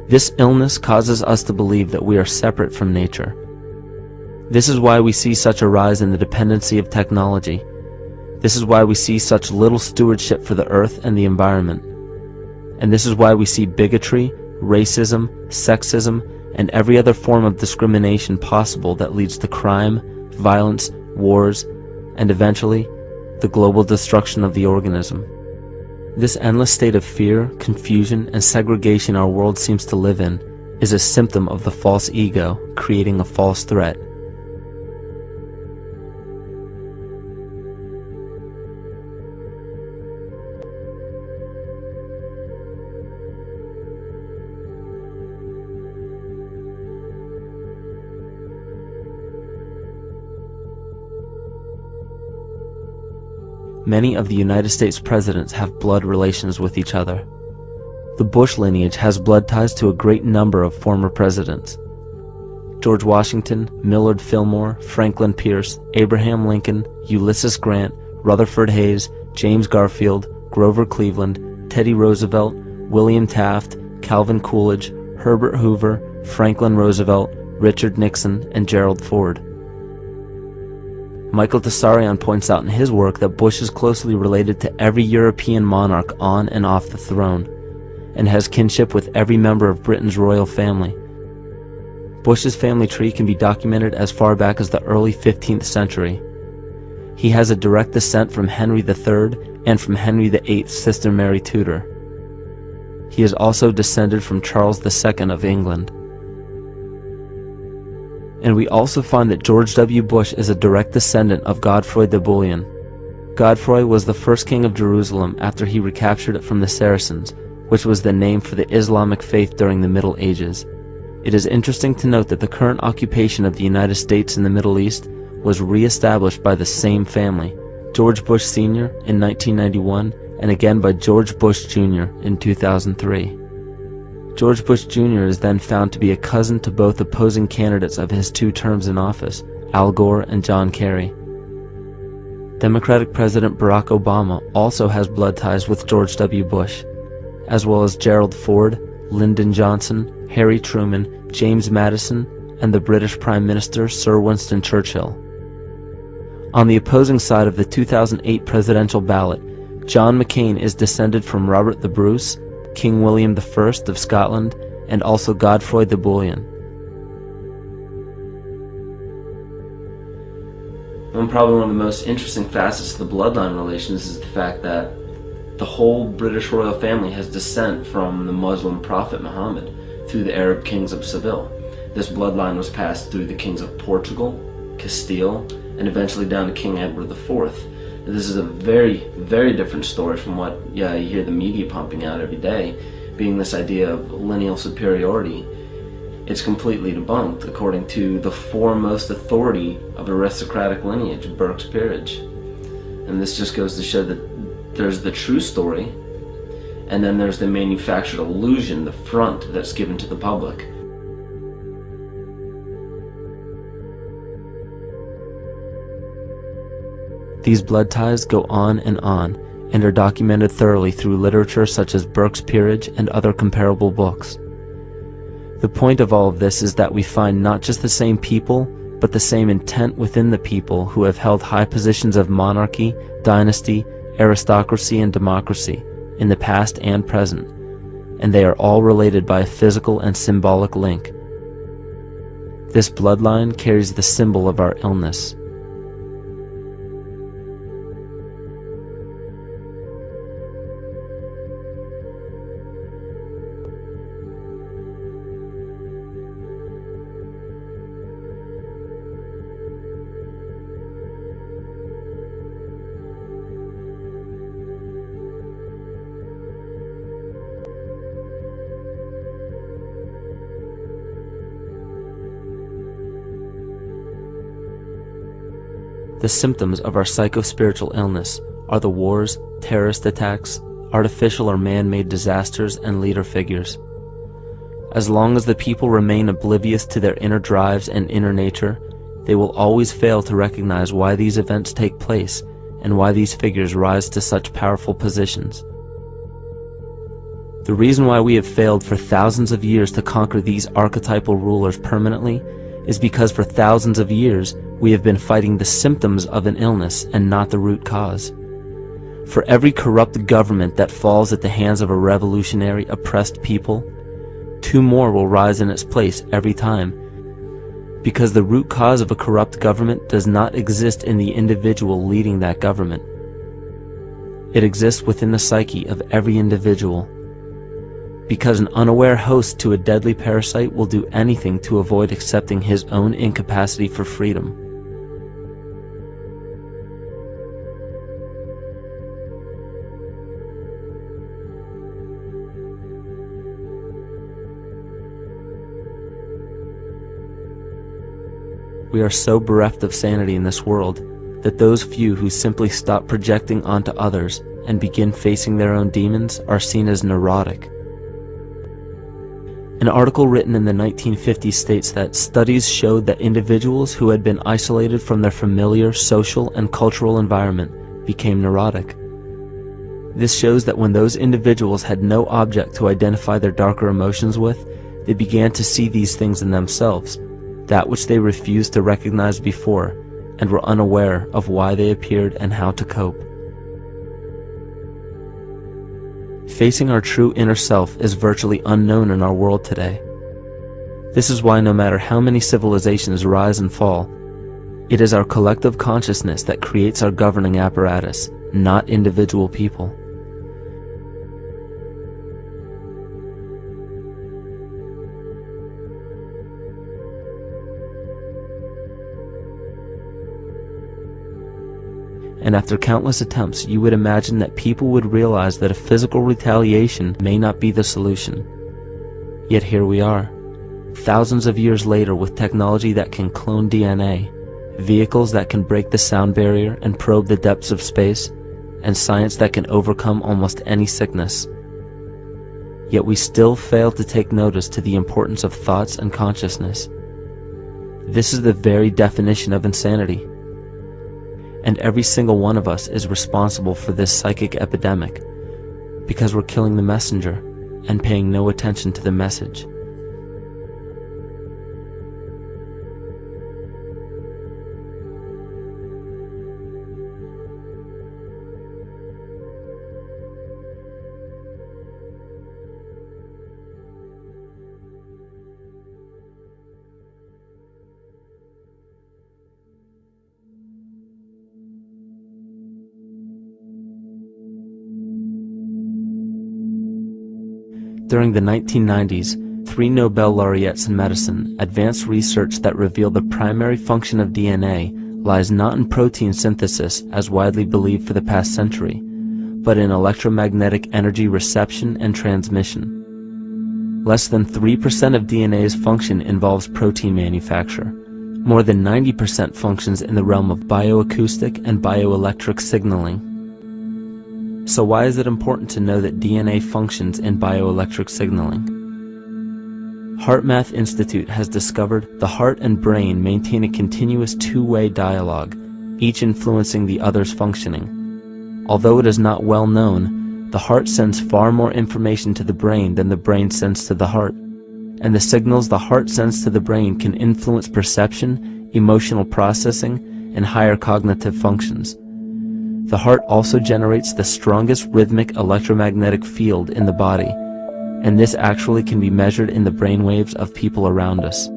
S2: This illness causes us to believe that we are separate from nature. This is why we see such a rise in the dependency of technology. This is why we see such little stewardship for the earth and the environment. And this is why we see bigotry, racism, sexism, and every other form of discrimination possible that leads to crime, violence, wars, and eventually, the global destruction of the organism. This endless state of fear, confusion, and segregation our world seems to live in is a symptom of the false ego creating a false threat. many of the United States presidents have blood relations with each other. The Bush lineage has blood ties to a great number of former presidents. George Washington, Millard Fillmore, Franklin Pierce, Abraham Lincoln, Ulysses Grant, Rutherford Hayes, James Garfield, Grover Cleveland, Teddy Roosevelt, William Taft, Calvin Coolidge, Herbert Hoover, Franklin Roosevelt, Richard Nixon, and Gerald Ford. Michael Tsarion points out in his work that Bush is closely related to every European monarch on and off the throne, and has kinship with every member of Britain's royal family. Bush's family tree can be documented as far back as the early 15th century. He has a direct descent from Henry III and from Henry VIII's sister Mary Tudor. He is also descended from Charles II of England. And we also find that George W. Bush is a direct descendant of Godfrey de Bouillon. Godfrey was the first king of Jerusalem after he recaptured it from the Saracens, which was the name for the Islamic faith during the Middle Ages. It is interesting to note that the current occupation of the United States in the Middle East was re-established by the same family, George Bush Sr. in 1991, and again by George Bush Jr. in 2003. George Bush Jr. is then found to be a cousin to both opposing candidates of his 2 terms in office, Al Gore and John Kerry. Democratic President Barack Obama also has blood ties with George W. Bush, as well as Gerald Ford, Lyndon Johnson, Harry Truman, James Madison, and the British Prime Minister Sir Winston Churchill. On the opposing side of the 2008 presidential ballot, John McCain is descended from Robert the Bruce, King William I of Scotland, and also Godfrey de Bouillon. Probably one of the most interesting facets of the bloodline relations is the fact that the whole British royal family has descent from the Muslim prophet Muhammad through the Arab kings of Seville. This bloodline was passed through the kings of Portugal, Castile, and eventually down to King Edward IV. This is a very, very different story from what you hear the media pumping out every day, being this idea of lineal superiority. It's completely debunked according to the foremost authority of aristocratic lineage, Burke's peerage. And this just goes to show that there's the true story, and then there's the manufactured illusion, the front that's given to the public. These blood ties go on and are documented thoroughly through literature such as Burke's Peerage and other comparable books. The point of all of this is that we find not just the same people, but the same intent within the people who have held high positions of monarchy, dynasty, aristocracy, and democracy in the past and present, and they are all related by a physical and symbolic link. This bloodline carries the symbol of our illness. The symptoms of our psycho-spiritual illness are the wars, terrorist attacks, artificial or man-made disasters, and leader figures. As long as the people remain oblivious to their inner drives and inner nature, they will always fail to recognize why these events take place and why these figures rise to such powerful positions. The reason why we have failed for thousands of years to conquer these archetypal rulers permanently is because for thousands of years we have been fighting the symptoms of an illness and not the root cause. For every corrupt government that falls at the hands of a revolutionary, oppressed people, 2 more will rise in its place every time, because the root cause of a corrupt government does not exist in the individual leading that government. It exists within the psyche of every individual, because an unaware host to a deadly parasite will do anything to avoid accepting his own incapacity for freedom. We are so bereft of sanity in this world that those few who simply stop projecting onto others and begin facing their own demons are seen as neurotic. An article written in the 1950s states that studies showed that individuals who had been isolated from their familiar social and cultural environment became neurotic. This shows that when those individuals had no object to identify their darker emotions with, they began to see these things in themselves, that which they refused to recognize before, and were unaware of why they appeared and how to cope. Facing our true inner self is virtually unknown in our world today. This is why no matter how many civilizations rise and fall, it is our collective consciousness that creates our governing apparatus, not individual people. And after countless attempts, you would imagine that people would realize that a physical retaliation may not be the solution. Yet here we are, thousands of years later, with technology that can clone DNA, vehicles that can break the sound barrier and probe the depths of space, and science that can overcome almost any sickness. Yet we still fail to take notice to the importance of thoughts and consciousness. This is the very definition of insanity. And every single one of us is responsible for this psychic epidemic, because we're killing the messenger and paying no attention to the message. During the 1990s, 3 Nobel laureates in medicine advanced research that revealed the primary function of DNA lies not in protein synthesis as widely believed for the past century, but in electromagnetic energy reception and transmission. Less than 3% of DNA's function involves protein manufacture. More than 90% functions in the realm of bioacoustic and bioelectric signaling. So why is it important to know that DNA functions in bioelectric signaling? HeartMath Institute has discovered the heart and brain maintain a continuous two-way dialogue, each influencing the other's functioning. Although it is not well known, the heart sends far more information to the brain than the brain sends to the heart, and the signals the heart sends to the brain can influence perception, emotional processing, and higher cognitive functions. The heart also generates the strongest rhythmic electromagnetic field in the body, and this actually can be measured in the brainwaves of people around us.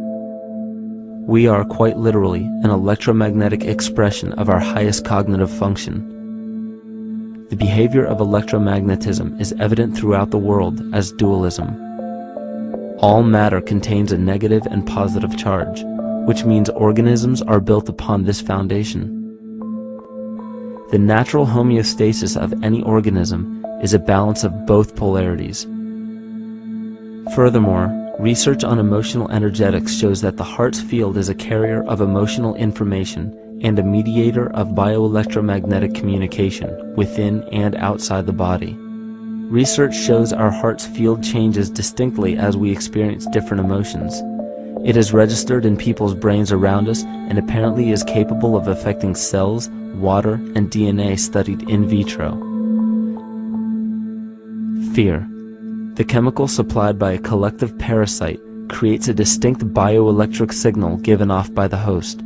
S2: We are quite literally an electromagnetic expression of our highest cognitive function. The behavior of electromagnetism is evident throughout the world as dualism. All matter contains a negative and positive charge, which means organisms are built upon this foundation. The natural homeostasis of any organism is a balance of both polarities. Furthermore, research on emotional energetics shows that the heart's field is a carrier of emotional information and a mediator of bioelectromagnetic communication within and outside the body. Research shows our heart's field changes distinctly as we experience different emotions. It is registered in people's brains around us and apparently is capable of affecting cells, water, and DNA studied in vitro. Fear. The chemical supplied by a collective parasite creates a distinct bioelectric signal given off by the host.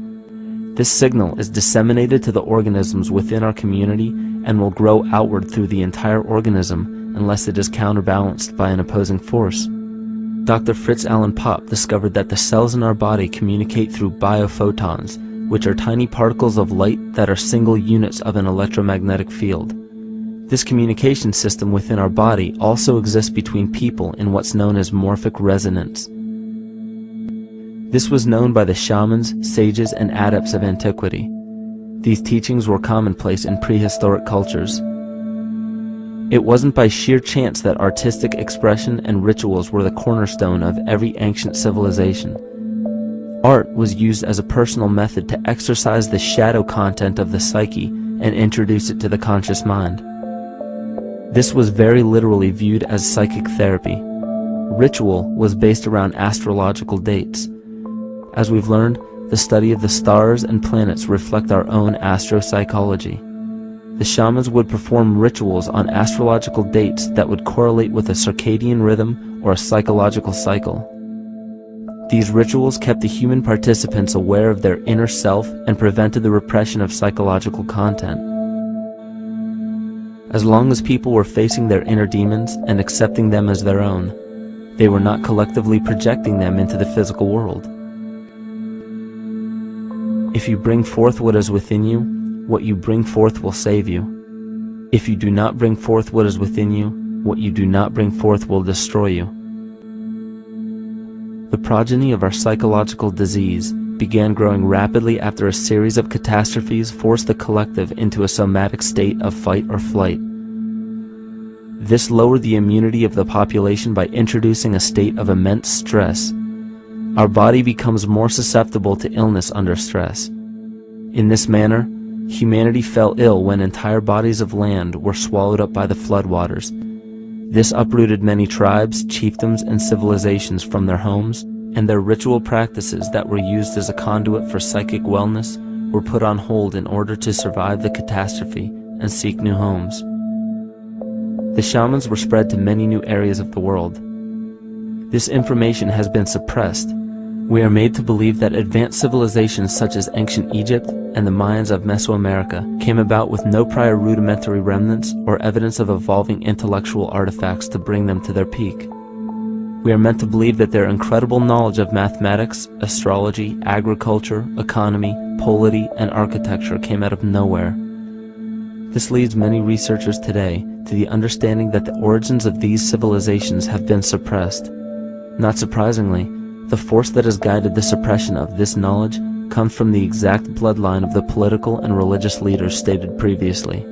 S2: This signal is disseminated to the organisms within our community and will grow outward through the entire organism unless it is counterbalanced by an opposing force. Dr. Fritz Alan Popp discovered that the cells in our body communicate through biophotons, which are tiny particles of light that are single units of an electromagnetic field. This communication system within our body also exists between people in what's known as morphic resonance. This was known by the shamans, sages, and adepts of antiquity. These teachings were commonplace in prehistoric cultures. It wasn't by sheer chance that artistic expression and rituals were the cornerstone of every ancient civilization. Art was used as a personal method to exercise the shadow content of the psyche and introduce it to the conscious mind. This was very literally viewed as psychic therapy. Ritual was based around astrological dates. As we've learned, the study of the stars and planets reflect our own astropsychology. The shamans would perform rituals on astrological dates that would correlate with a circadian rhythm or a psychological cycle. These rituals kept the human participants aware of their inner self and prevented the repression of psychological content. As long as people were facing their inner demons and accepting them as their own, they were not collectively projecting them into the physical world. If you bring forth what is within you, what you bring forth will save you. If you do not bring forth what is within you, what you do not bring forth will destroy you. The progeny of our psychological disease began growing rapidly after a series of catastrophes forced the collective into a somatic state of fight or flight. This lowered the immunity of the population by introducing a state of immense stress. Our body becomes more susceptible to illness under stress. In this manner, humanity fell ill when entire bodies of land were swallowed up by the floodwaters. This uprooted many tribes, chiefdoms, and civilizations from their homes, and their ritual practices that were used as a conduit for psychic wellness were put on hold in order to survive the catastrophe and seek new homes. The shamans were spread to many new areas of the world. This information has been suppressed. We are made to believe that advanced civilizations such as ancient Egypt and the Mayans of Mesoamerica came about with no prior rudimentary remnants or evidence of evolving intellectual artifacts to bring them to their peak. We are meant to believe that their incredible knowledge of mathematics, astrology, agriculture, economy, polity, and architecture came out of nowhere. This leads many researchers today to the understanding that the origins of these civilizations have been suppressed. Not surprisingly, the force that has guided the suppression of this knowledge comes from the exact bloodline of the political and religious leaders stated previously.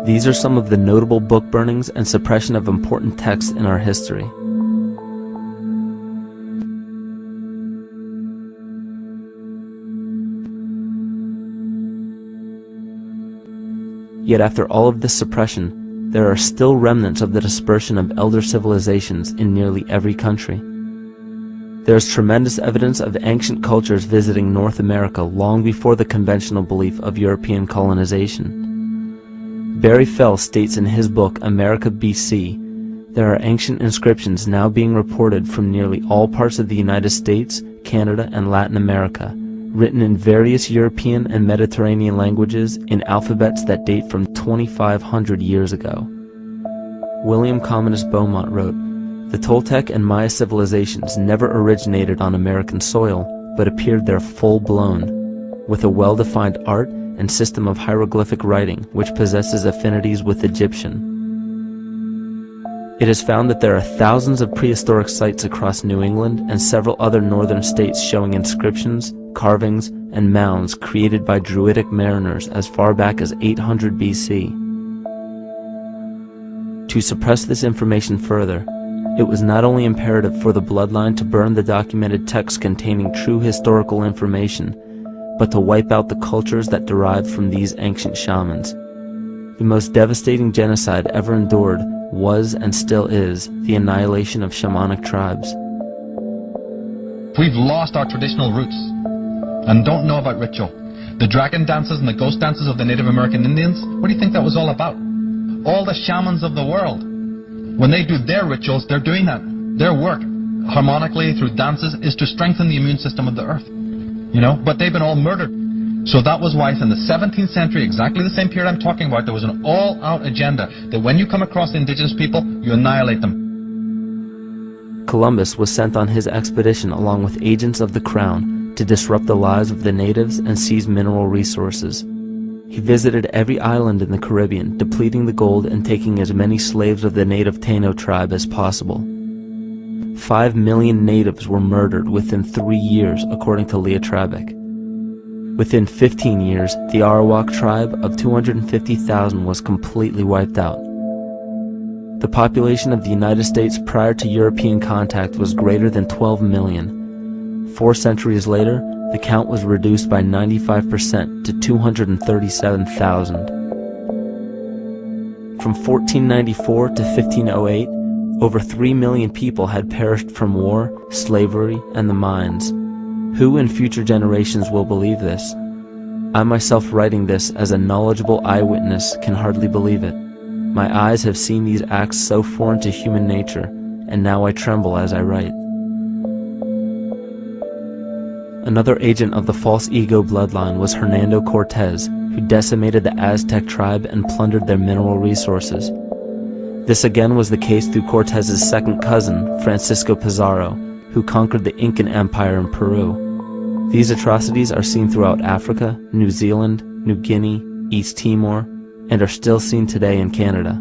S2: These are some of the notable book burnings and suppression of important texts in our history. Yet after all of this suppression, there are still remnants of the dispersion of elder civilizations in nearly every country. There is tremendous evidence of ancient cultures visiting North America long before the conventional belief of European colonization. Barry Fell states in his book America BC, there are ancient inscriptions now being reported from nearly all parts of the United States, Canada, and Latin America, written in various European and Mediterranean languages in alphabets that date from 2,500 years ago. William Commonus Beaumont wrote, "The Toltec and Maya civilizations never originated on American soil, but appeared there full-blown, with a well-defined art and system of hieroglyphic writing which possesses affinities with Egyptian." It is found that there are thousands of prehistoric sites across New England and several other northern states showing inscriptions, carvings, and mounds created by Druidic mariners as far back as 800 BC. To suppress this information further, it was not only imperative for the bloodline to burn the documented texts containing true historical information, but to wipe out the cultures that derived from these ancient shamans. The most devastating genocide ever endured was and still is the annihilation of shamanic tribes.
S5: We've lost our traditional roots and don't know about ritual. The dragon dances and the ghost dances of the Native American Indians, what do you think that was all about? All the shamans of the world, when they do their rituals, they're doing that. Their work, harmonically through dances, is to strengthen the immune system of the earth. You know, but they've been all murdered. So that was why in the 17th century, exactly the same period I'm talking about, there was an all-out agenda that when you come across indigenous people, you annihilate them.
S2: Columbus was sent on his expedition along with agents of the crown to disrupt the lives of the natives and seize mineral resources. He visited every island in the Caribbean, depleting the gold and taking as many slaves of the native Taino tribe as possible. 5 million natives were murdered within 3 years, according to Leah Trabeck. Within 15 years, the Arawak tribe of 250,000 was completely wiped out. The population of the United States prior to European contact was greater than 12 million. 4 centuries later, the count was reduced by 95% to 237,000. From 1494 to 1508, over 3 million people had perished from war, slavery, and the mines. Who in future generations will believe this? I myself, writing this as a knowledgeable eyewitness, can hardly believe it. My eyes have seen these acts so foreign to human nature, and now I tremble as I write. Another agent of the false ego bloodline was Hernando Cortés, who decimated the Aztec tribe and plundered their mineral resources. This again was the case through Cortés's second cousin, Francisco Pizarro, who conquered the Incan Empire in Peru. These atrocities are seen throughout Africa, New Zealand, New Guinea, East Timor, and are still seen today in Canada.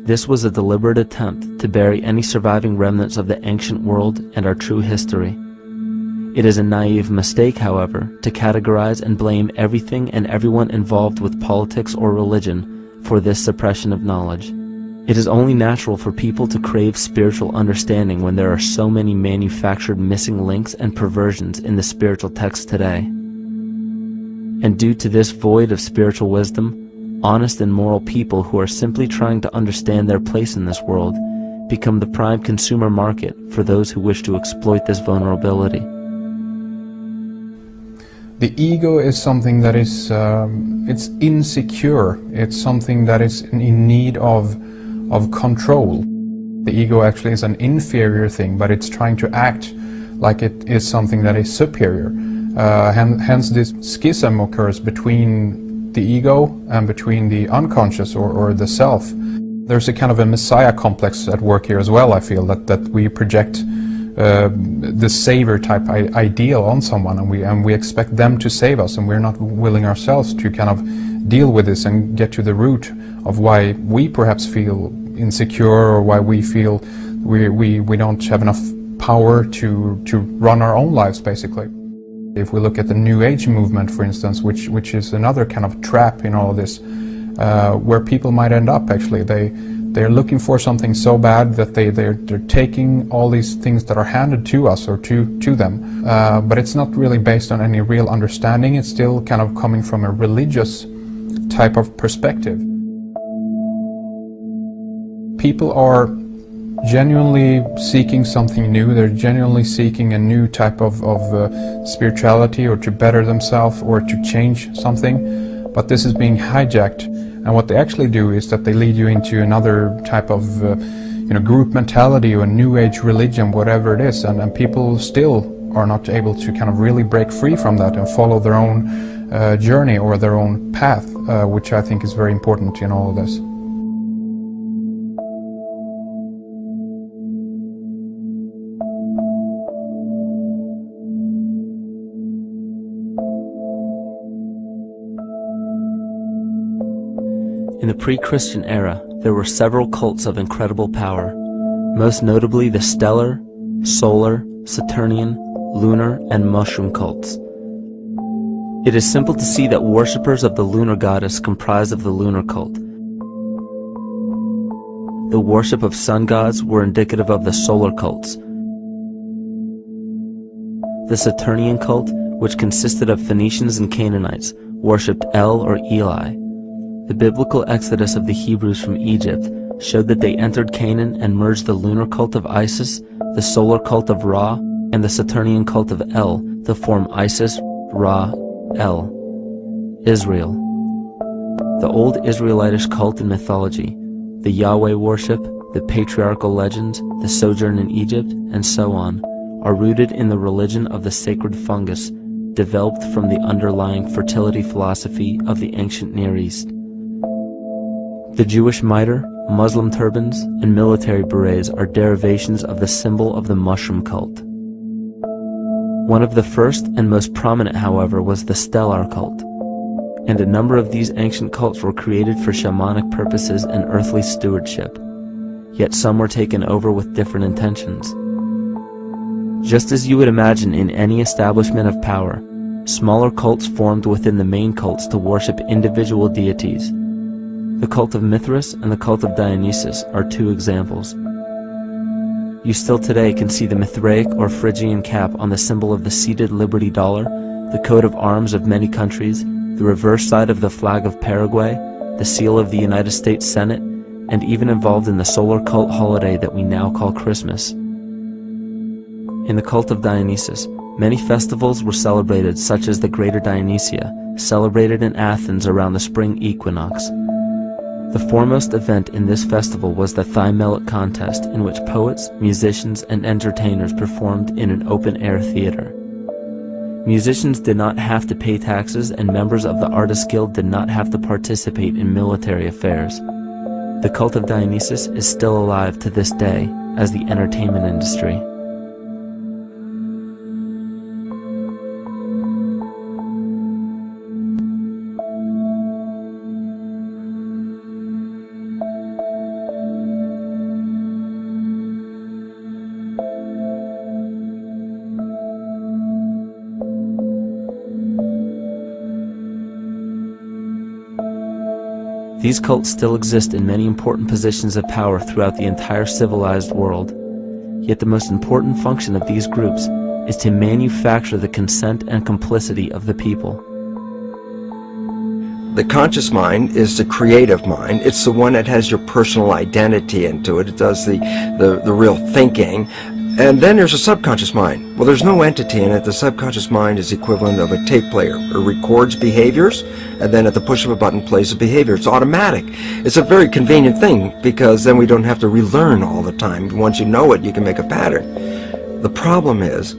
S2: This was a deliberate attempt to bury any surviving remnants of the ancient world and our true history. It is a naive mistake, however, to categorize and blame everything and everyone involved with politics or religion for this suppression of knowledge. It is only natural for people to crave spiritual understanding when there are so many manufactured missing links and perversions in the spiritual texts today. And due to this void of spiritual wisdom, honest and moral people who are simply trying to understand their place in this world become the prime consumer market for those who wish to exploit this vulnerability.
S6: The ego is something that is it's insecure. It's something that is in need of control. The ego actually is an inferior thing, but it's trying to act like it is something that is superior. Hence this schism occurs between the ego and between the unconscious or the self. There's a kind of a messiah complex at work here as well, I feel, that we project the savior type ideal on someone, and we expect them to save us, and we're not willing ourselves to kind of deal with this and get to the root of why we perhaps feel insecure, or why we feel we don't have enough power to run our own lives, basically. If we look at the New Age movement, for instance, which is another kind of trap in all of this, where people might end up, actually, they're looking for something so bad that they're taking all these things that are handed to us or to them, but it's not really based on any real understanding. It's still kind of coming from a religious type of perspective. People are genuinely seeking something new. They're genuinely seeking a new type of spirituality, or to better themselves, or to change something, but this is being hijacked. And what they actually do is that they lead you into another type of group mentality or New Age religion, whatever it is, and people still are not able to kind of really break free from that and follow their own journey or their own path, which I think is very important in all of this.
S2: In the pre-Christian era, there were several cults of incredible power, most notably the stellar, solar, Saturnian, lunar, and mushroom cults. It is simple to see that worshippers of the lunar goddess comprised of the lunar cult. The worship of sun gods were indicative of the solar cults. The Saturnian cult, which consisted of Phoenicians and Canaanites, worshipped El or Eli. The biblical exodus of the Hebrews from Egypt showed that they entered Canaan and merged the lunar cult of Isis, the solar cult of Ra, and the Saturnian cult of El to form Isis, Ra, El. Israel. The old Israelitish cult and mythology, the Yahweh worship, the patriarchal legends, the sojourn in Egypt, and so on, are rooted in the religion of the sacred fungus, developed from the underlying fertility philosophy of the ancient Near East. The Jewish mitre, Muslim turbans, and military berets are derivations of the symbol of the mushroom cult. One of the first and most prominent, however, was the stellar cult, and a number of these ancient cults were created for shamanic purposes and earthly stewardship, yet some were taken over with different intentions. Just as you would imagine in any establishment of power, smaller cults formed within the main cults to worship individual deities. The cult of Mithras and the cult of Dionysus are two examples. You still today can see the Mithraic or Phrygian cap on the symbol of the seated Liberty Dollar, the coat of arms of many countries, the reverse side of the flag of Paraguay, the seal of the United States Senate, and even involved in the solar cult holiday that we now call Christmas. In the cult of Dionysus, many festivals were celebrated, such as the Greater Dionysia, celebrated in Athens around the spring equinox. The foremost event in this festival was the Thymelic contest, in which poets, musicians, and entertainers performed in an open-air theater. Musicians did not have to pay taxes, and members of the Artists Guild did not have to participate in military affairs. The cult of Dionysus is still alive to this day as the entertainment industry. These cults still exist in many important positions of power throughout the entire civilized world. Yet the most important function of these groups is to manufacture the consent and complicity of the people.
S4: The conscious mind is the creative mind. It's the one that has your personal identity into it. It does the real thinking. And then there's a subconscious mind. Well, there's no entity in it. The subconscious mind is equivalent of a tape player. It records behaviors, and then at the push of a button plays a behavior. It's automatic. It's a very convenient thing, because then we don't have to relearn all the time. Once you know it, you can make a pattern. The problem is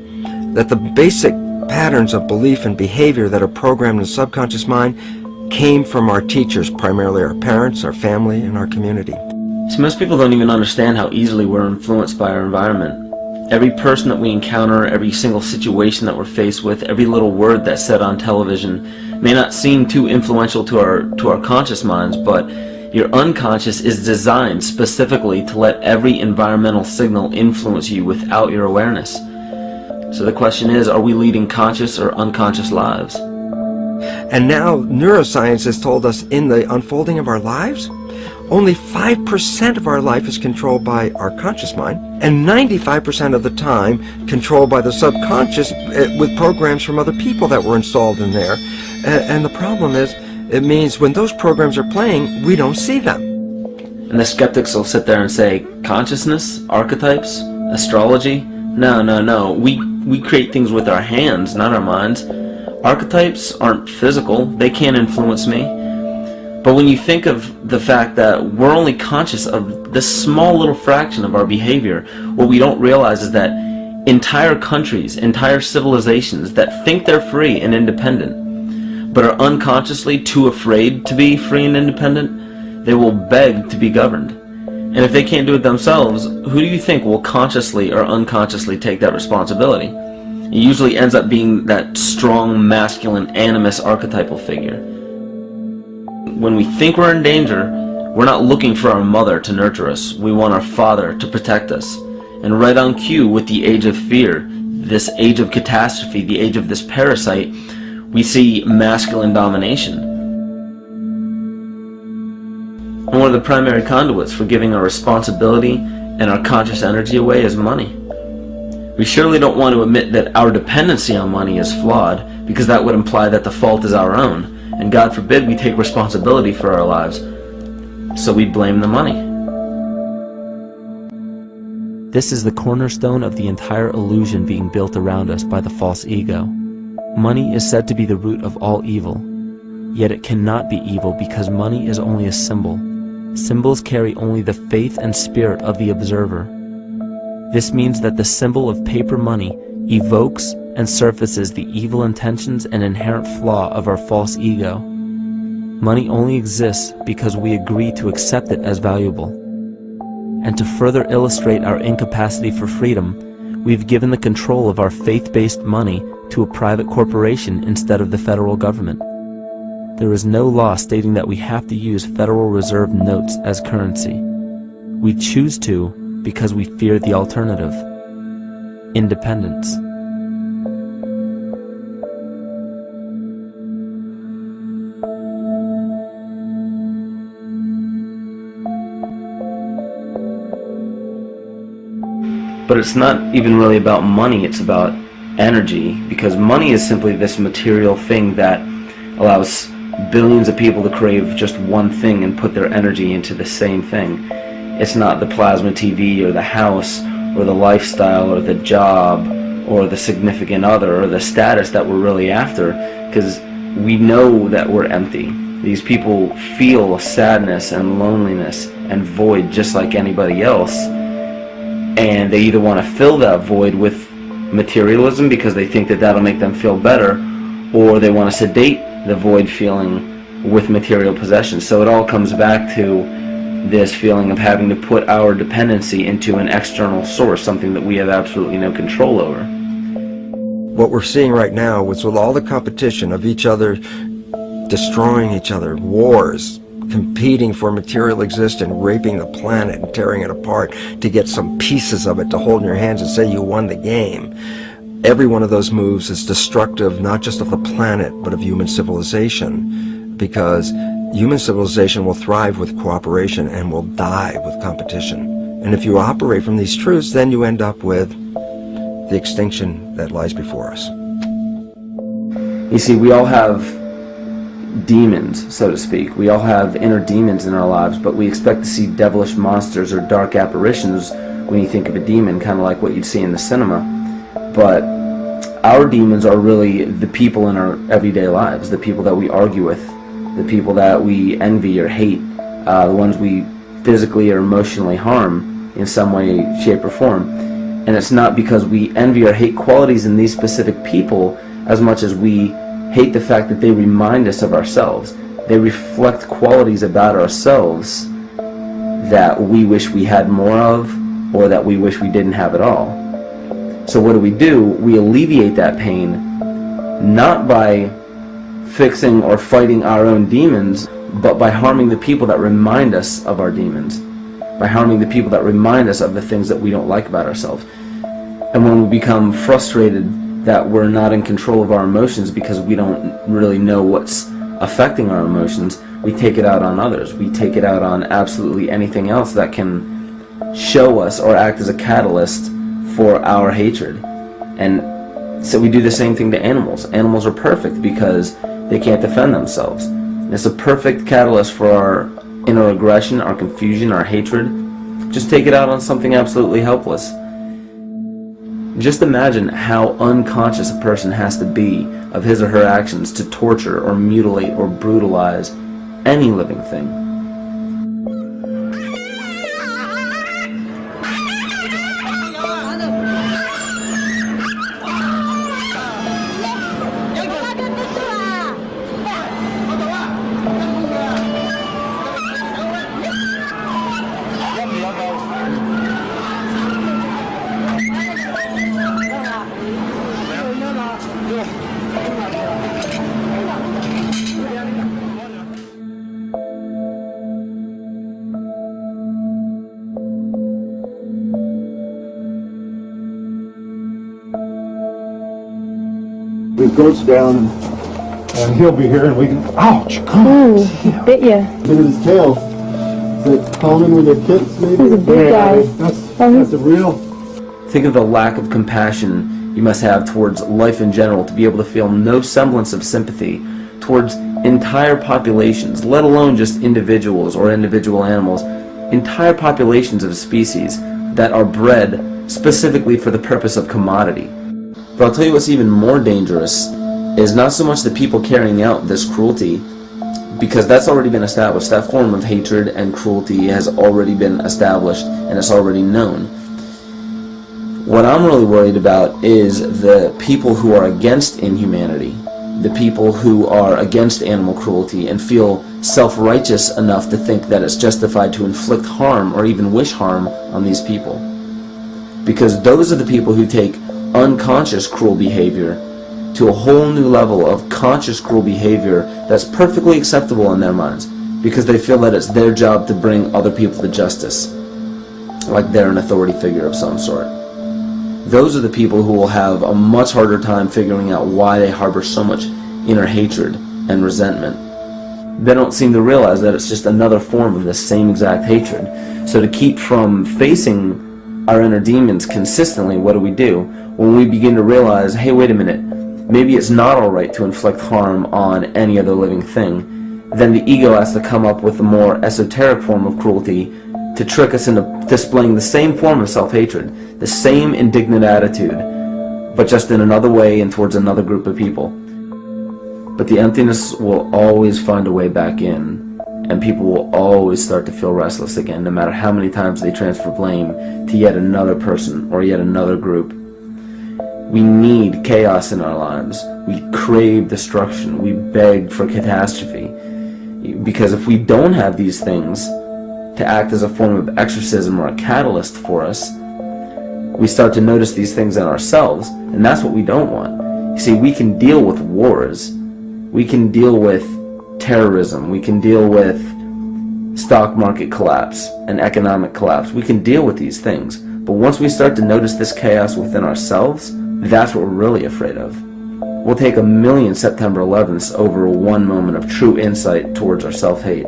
S4: that the basic patterns of belief and behavior that are programmed in the subconscious mind came from our teachers, primarily our parents, our family, and our community.
S2: So most people don't even understand how easily we're influenced by our environment. Every person that we encounter, every single situation that we're faced with, every little word that's said on television may not seem too influential to our conscious minds, but your unconscious is designed specifically to let every environmental signal influence you without your awareness. So the question is, are we leading conscious or unconscious lives?
S4: And now neuroscience has told us in the unfolding of our lives, only 5% of our life is controlled by our conscious mind, and 95% of the time controlled by the subconscious with programs from other people that were installed in there. And the problem is, it means when those programs are playing, we don't see them.
S2: And the skeptics will sit there and say, consciousness, archetypes, astrology? No. We create things with our hands, not our minds. Archetypes aren't physical. They can't influence me. But when you think of the fact that we're only conscious of this small little fraction of our behavior, what we don't realize is that entire countries, entire civilizations that think they're free and independent, but are unconsciously too afraid to be free and independent, they will beg to be governed. And if they can't do it themselves, who do you think will consciously or unconsciously take that responsibility? It usually ends up being that strong, masculine, animus archetypal figure. When we think we're in danger, we're not looking for our mother to nurture us. We want our father to protect us. And right on cue with the age of fear, this age of catastrophe, the age of this parasite, we see masculine domination. And one of the primary conduits for giving our responsibility and our conscious energy away is money. We surely don't want to admit that our dependency on money is flawed, because that would imply that the fault is our own. And God forbid we take responsibility for our lives, so we blame the money. This is the cornerstone of the entire illusion being built around us by the false ego. Money is said to be the root of all evil, yet it cannot be evil because money is only a symbol. Symbols carry only the faith and spirit of the observer. This means that the symbol of paper money evokes and surfaces the evil intentions and inherent flaw of our false ego. Money only exists because we agree to accept it as valuable. And to further illustrate our incapacity for freedom, we've given the control of our faith-based money to a private corporation instead of the federal government. There is no law stating that we have to use Federal Reserve notes as currency. We choose to because we fear the alternative: independence. But it's not even really about money, it's about energy, because money is simply this material thing that allows billions of people to crave just one thing and put their energy into the same thing. It's not the plasma TV or the house or the lifestyle or the job or the significant other or the status that we're really after, because we know that we're empty. These people feel sadness and loneliness and void just like anybody else, and they either want to fill that void with materialism because they think that that'll make them feel better, or they want to sedate the void feeling with material possessions. So it all comes back to this feeling of having to put our dependency into an external source, something that we have absolutely no control over.
S4: What we're seeing right now is with all the competition of each other destroying each other, wars, competing for material existence, raping the planet and tearing it apart to get some pieces of it to hold in your hands and say you won the game. Every one of those moves is destructive not just of the planet but of human civilization, because human civilization will thrive with cooperation and will die with competition. And if you operate from these truths, then you end up with the extinction that lies before us.
S2: You see, we all have demons, so to speak. We all have inner demons in our lives, but we expect to see devilish monsters or dark apparitions when you think of a demon, kind of like what you'd see in the cinema. But our demons are really the people in our everyday lives, the people that we argue with, the people that we envy or hate, the ones we physically or emotionally harm in some way, shape, or form. And it's not because we envy or hate qualities in these specific people as much as we hate the fact that they remind us of ourselves. They reflect qualities about ourselves that we wish we had more of, or that we wish we didn't have at all. So what do? We alleviate that pain not by fixing or fighting our own demons, but by harming the people that remind us of our demons, by harming the people that remind us of the things that we don't like about ourselves. And when we become frustrated that we're not in control of our emotions because we don't really know what's affecting our emotions, we take it out on others. We take it out on absolutely anything else that can show us or act as a catalyst for our hatred. And so we do the same thing to animals. Animals are perfect because they can't defend themselves. It's a perfect catalyst for our inner aggression, our confusion, our hatred. Just take it out on something absolutely helpless. Just imagine how unconscious a person has to be of his or her actions to torture or mutilate or brutalize any living thing.
S7: The goat's down, and he'll be here, and we can. Ouch! Come on!
S8: Ooh, he bit you.
S7: Look at his tail. Is it common with their kids, maybe?
S8: He's a big guy.
S7: That's a real.
S2: Think of the lack of compassion you must have towards life in general to be able to feel no semblance of sympathy towards entire populations, let alone just individuals or individual animals, entire populations of species that are bred specifically for the purpose of commodity. But I'll tell you what's even more dangerous is not so much the people carrying out this cruelty, because that's already been established. That form of hatred and cruelty has already been established and it's already known. What I'm really worried about is the people who are against inhumanity, the people who are against animal cruelty and feel self-righteous enough to think that it's justified to inflict harm or even wish harm on these people. Because those are the people who take unconscious cruel behavior to a whole new level of conscious cruel behavior that's perfectly acceptable in their minds, because they feel that it's their job to bring other people to justice, like they're an authority figure of some sort. Those are the people who will have a much harder time figuring out why they harbor so much inner hatred and resentment. They don't seem to realize that it's just another form of the same exact hatred. So to keep from facing our inner demons consistently, what do? When we begin to realize, hey, wait a minute, maybe it's not alright to inflict harm on any other living thing, then the ego has to come up with a more esoteric form of cruelty to trick us into displaying the same form of self-hatred, the same indignant attitude, but just in another way and towards another group of people. But the emptiness will always find a way back in, and people will always start to feel restless again, no matter how many times they transfer blame to yet another person or yet another group. We need chaos in our lives. We crave destruction. We beg for catastrophe. Because if we don't have these things to act as a form of exorcism or a catalyst for us, we start to notice these things in ourselves, and that's what we don't want. You see, we can deal with wars. We can deal with terrorism. We can deal with stock market collapse and economic collapse. We can deal with these things. But once we start to notice this chaos within ourselves, that's what we're really afraid of. We'll take 1,000,000 September 11ths over one moment of true insight towards our self-hate.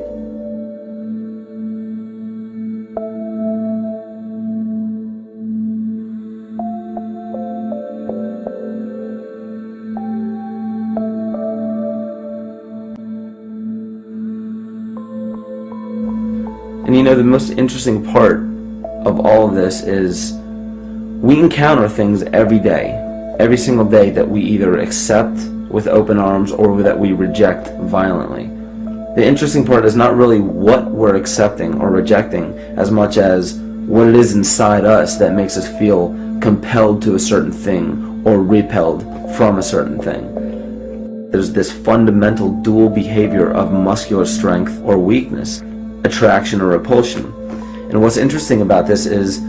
S2: And you know, the most interesting part of all of this is we encounter things every day, every single day, that we either accept with open arms or that we reject violently. The interesting part is not really what we're accepting or rejecting as much as what it is inside us that makes us feel compelled to a certain thing or repelled from a certain thing. There's this fundamental dual behavior of muscular strength or weakness, attraction or repulsion. And what's interesting about this is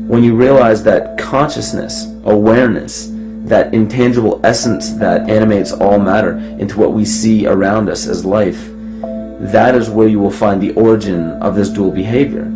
S2: when you realize that consciousness, awareness, that intangible essence that animates all matter into what we see around us as life, that is where you will find the origin of this dual behavior.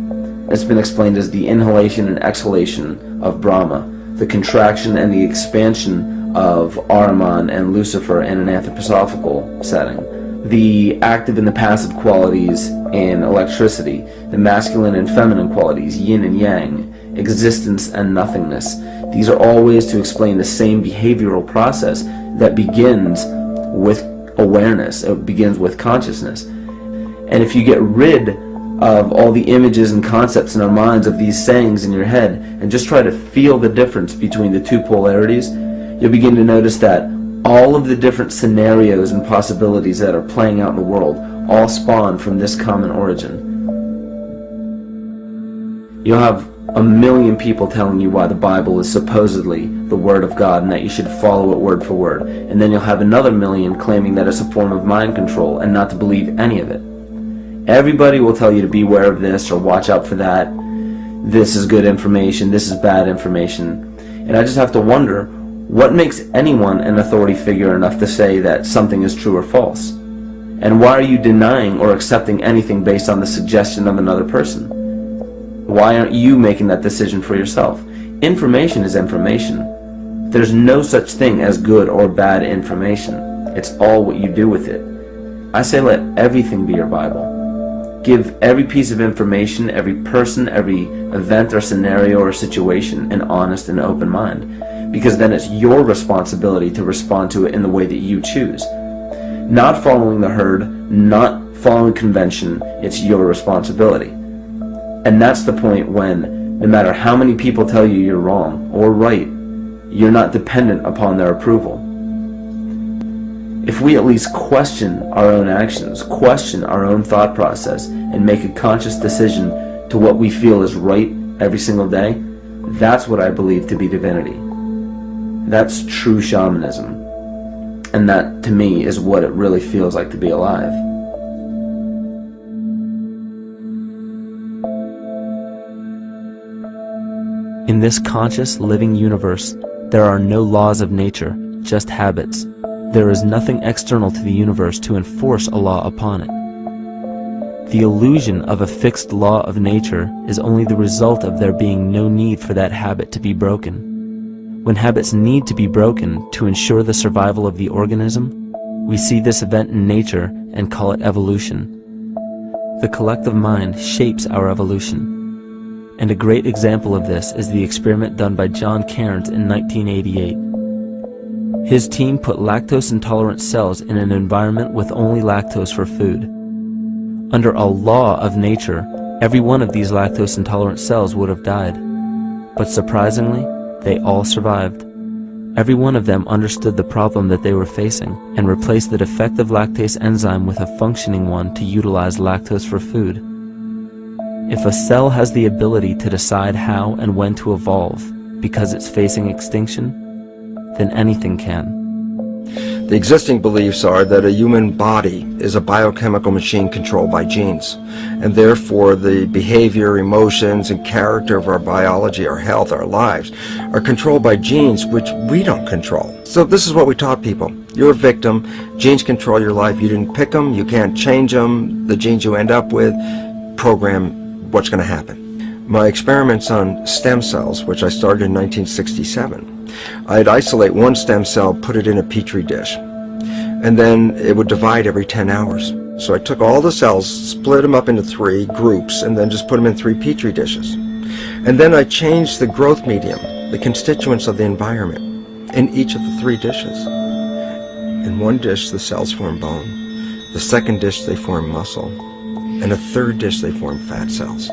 S2: It's been explained as the inhalation and exhalation of Brahma, the contraction and the expansion of Ahriman and Lucifer in an anthroposophical setting, the active and the passive qualities in electricity, the masculine and feminine qualities, yin and yang, existence and nothingness. These are all ways to explain the same behavioral process that begins with awareness. It begins with consciousness. And if you get rid of all the images and concepts in our minds of these sayings in your head and just try to feel the difference between the two polarities, you'll begin to notice that all of the different scenarios and possibilities that are playing out in the world all spawn from this common origin. You'll have 1,000,000 people telling you why the Bible is supposedly the Word of God and that you should follow it word for word. And then you'll have another 1,000,000 claiming that it's a form of mind control and not to believe any of it. Everybody will tell you to beware of this or watch out for that. This is good information, this is bad information. And I just have to wonder, what makes anyone an authority figure enough to say that something is true or false? And why are you denying or accepting anything based on the suggestion of another person? Why aren't you making that decision for yourself? Information is information. There's no such thing as good or bad information. It's all what you do with it. I say let everything be your Bible. Give every piece of information, every person, every event or scenario or situation an honest and open mind. Because then it's your responsibility to respond to it in the way that you choose. Not following the herd, not following convention, it's your responsibility. And that's the point when, no matter how many people tell you you're wrong or right, you're not dependent upon their approval. If we at least question our own actions, question our own thought process, and make a conscious decision to what we feel is right every single day, that's what I believe to be divinity. That's true shamanism. And that, to me, is what it really feels like to be alive. In this conscious, living universe, there are no laws of nature, just habits. There is nothing external to the universe to enforce a law upon it. The illusion of a fixed law of nature is only the result of there being no need for that habit to be broken. When habits need to be broken to ensure the survival of the organism, we see this event in nature and call it evolution. The collective mind shapes our evolution. And a great example of this is the experiment done by John Cairns in 1988. His team put lactose-intolerant cells in an environment with only lactose for food. Under a law of nature, every one of these lactose-intolerant cells would have died. But surprisingly, they all survived. Every one of them understood the problem that they were facing and replaced the defective lactase enzyme with a functioning one to utilize lactose for food. If a cell has the ability to decide how and when to evolve because it's facing extinction, then anything can.
S4: The existing beliefs are that a human body is a biochemical machine controlled by genes, and therefore the behavior, emotions, and character of our biology, our health, our lives are controlled by genes which we don't control. So this is what we taught people. You're a victim. Genes control your life. You didn't pick them. You can't change them. The genes you end up with program what's going to happen. My experiments on stem cells, which I started in 1967, I'd isolate one stem cell, put it in a petri dish, and then it would divide every 10 hours. So I took all the cells, split them up into 3 groups, and then just put them in 3 petri dishes. And then I changed the growth medium, the constituents of the environment, in each of the 3 dishes. In one dish, the cells form bone. The second dish, they form muscle. And a third dish, they form fat cells.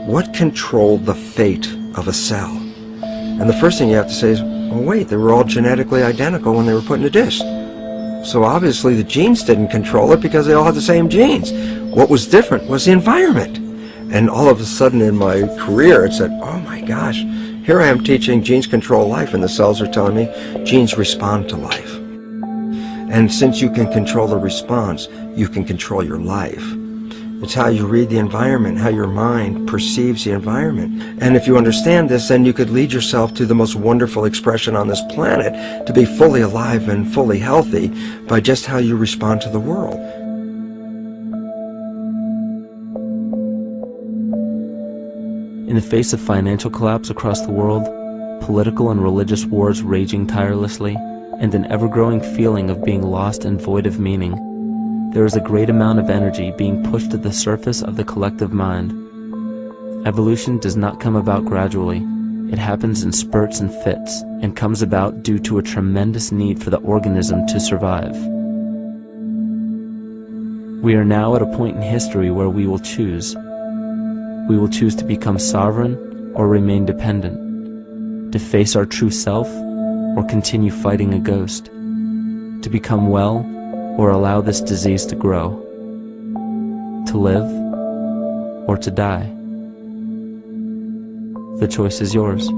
S4: What controlled the fate of a cell? And the first thing you have to say is, well, wait, they were all genetically identical when they were put in a dish. So obviously the genes didn't control it because they all had the same genes. What was different was the environment. And all of a sudden in my career it said, oh my gosh, here I am teaching genes control life, and the cells are telling me genes respond to life. And since you can control the response, you can control your life. It's how you read the environment, how your mind perceives the environment. And if you understand this, then you could lead yourself to the most wonderful expression on this planet, to be fully alive and fully healthy by just how you respond to the world.
S2: In the face of financial collapse across the world, political and religious wars raging tirelessly, and an ever-growing feeling of being lost and void of meaning, there is a great amount of energy being pushed to the surface of the collective mind. Evolution does not come about gradually. It happens in spurts and fits, and comes about due to a tremendous need for the organism to survive. We are now at a point in history where we will choose. We will choose to become sovereign or remain dependent, to face our true self or continue fighting a ghost, to become well or allow this disease to grow, to live or to die. The choice is yours.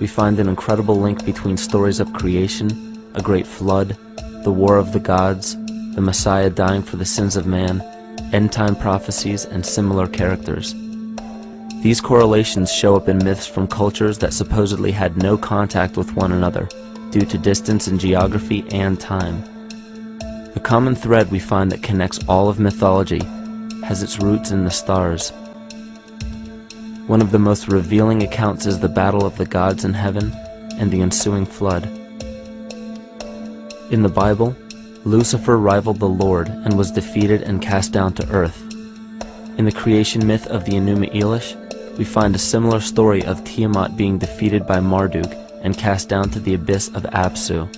S2: We find an incredible link between stories of creation, a great flood, the war of the gods, the Messiah dying for the sins of man, end-time prophecies, and similar characters. These correlations show up in myths from cultures that supposedly had no contact with one another, due to distance in geography and time. The common thread we find that connects all of mythology has its roots in the stars. One of the most revealing accounts is the battle of the gods in heaven and the ensuing flood. In the Bible, Lucifer rivaled the Lord and was defeated and cast down to earth. In the creation myth of the Enuma Elish, we find a similar story of Tiamat being defeated by Marduk and cast down to the abyss of Apsu.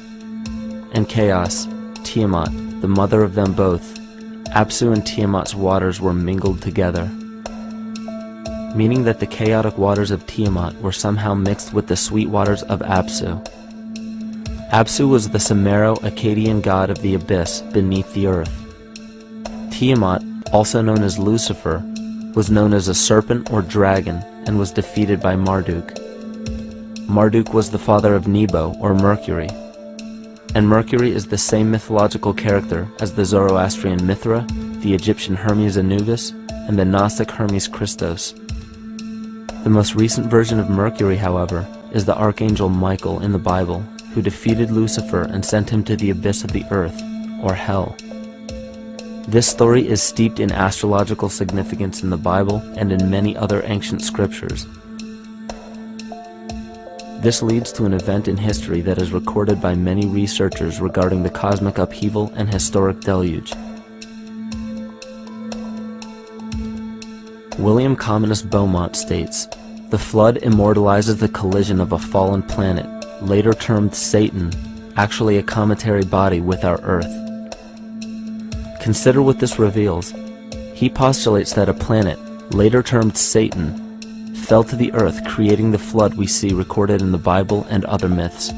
S2: In chaos, Tiamat, the mother of them both, Apsu and Tiamat's waters were mingled together, meaning that the chaotic waters of Tiamat were somehow mixed with the sweet waters of Apsu. Apsu was the Sumero-Akkadian god of the abyss beneath the earth. Tiamat, also known as Lucifer, was known as a serpent or dragon and was defeated by Marduk. Marduk was the father of Nebo or Mercury, and Mercury is the same mythological character as the Zoroastrian Mithra, the Egyptian Hermes Anubis, and the Gnostic Hermes Christos. The most recent version of Mercury, however, is the Archangel Michael in the Bible, who defeated Lucifer and sent him to the abyss of the earth, or hell. This story is steeped in astrological significance in the Bible and in many other ancient scriptures. This leads to an event in history that is recorded by many researchers regarding the cosmic upheaval and historic deluge. William Commonus Beaumont states, "The flood immortalizes the collision of a fallen planet, later termed Satan, actually a cometary body with our Earth." Consider what this reveals. He postulates that a planet, later termed Satan, fell to the earth, creating the flood we see recorded in the Bible and other myths.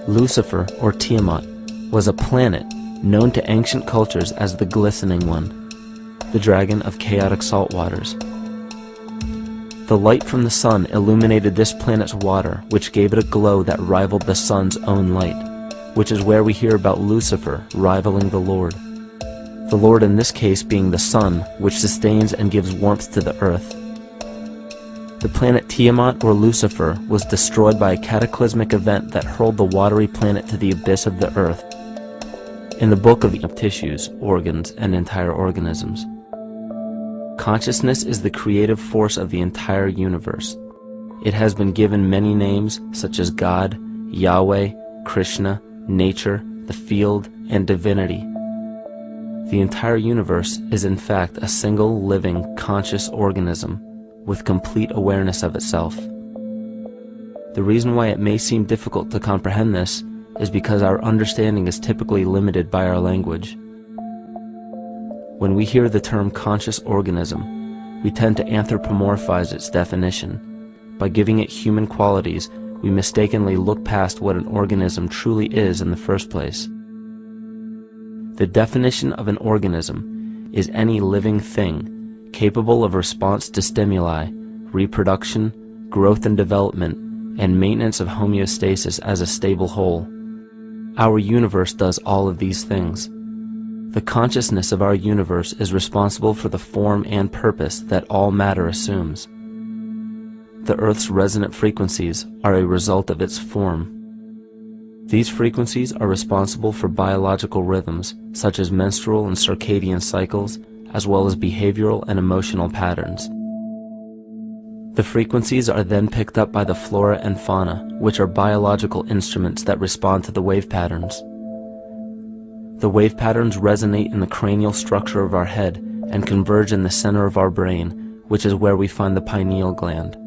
S2: Lucifer, or Tiamat, was a planet known to ancient cultures as the Glistening One, the dragon of chaotic salt waters. The light from the sun illuminated this planet's water, which gave it a glow that rivaled the sun's own light, which is where we hear about Lucifer rivaling the Lord. The Lord in this case being the sun, which sustains and gives warmth to the earth. The planet Tiamat, or Lucifer, was destroyed by a cataclysmic event that hurled the watery planet to the abyss of the earth. In the book of tissues, organs, and entire organisms, consciousness is the creative force of the entire universe. It has been given many names such as God, Yahweh, Krishna, nature, the field, and divinity. The entire universe is in fact a single living, conscious organism with complete awareness of itself. The reason why it may seem difficult to comprehend this is because our understanding is typically limited by our language. When we hear the term conscious organism, we tend to anthropomorphize its definition. By giving it human qualities, we mistakenly look past what an organism truly is in the first place. The definition of an organism is any living thing capable of response to stimuli, reproduction, growth and development, and maintenance of homeostasis as a stable whole. Our universe does all of these things. The consciousness of our universe is responsible for the form and purpose that all matter assumes. The Earth's resonant frequencies are a result of its form. These frequencies are responsible for biological rhythms, such as menstrual and circadian cycles, as well as behavioral and emotional patterns. The frequencies are then picked up by the flora and fauna, which are biological instruments that respond to the wave patterns. The wave patterns resonate in the cranial structure of our head and converge in the center of our brain, which is where we find the pineal gland.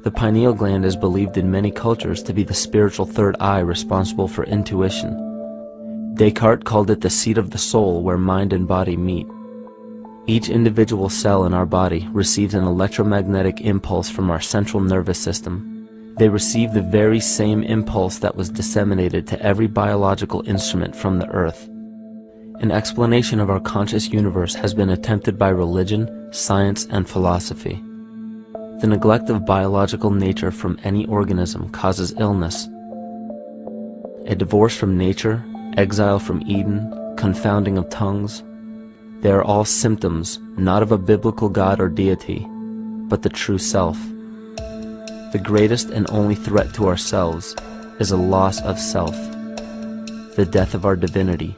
S2: The pineal gland is believed in many cultures to be the spiritual third eye responsible for intuition. Descartes called it the seat of the soul where mind and body meet. Each individual cell in our body receives an electromagnetic impulse from our central nervous system. They receive the very same impulse that was disseminated to every biological instrument from the earth. An explanation of our conscious universe has been attempted by religion, science, and philosophy. The neglect of biological nature from any organism causes illness. A divorce from nature, exile from Eden, confounding of tongues, they are all symptoms not of a biblical God or deity, but the true self. The greatest and only threat to ourselves is a loss of self, the death of our divinity.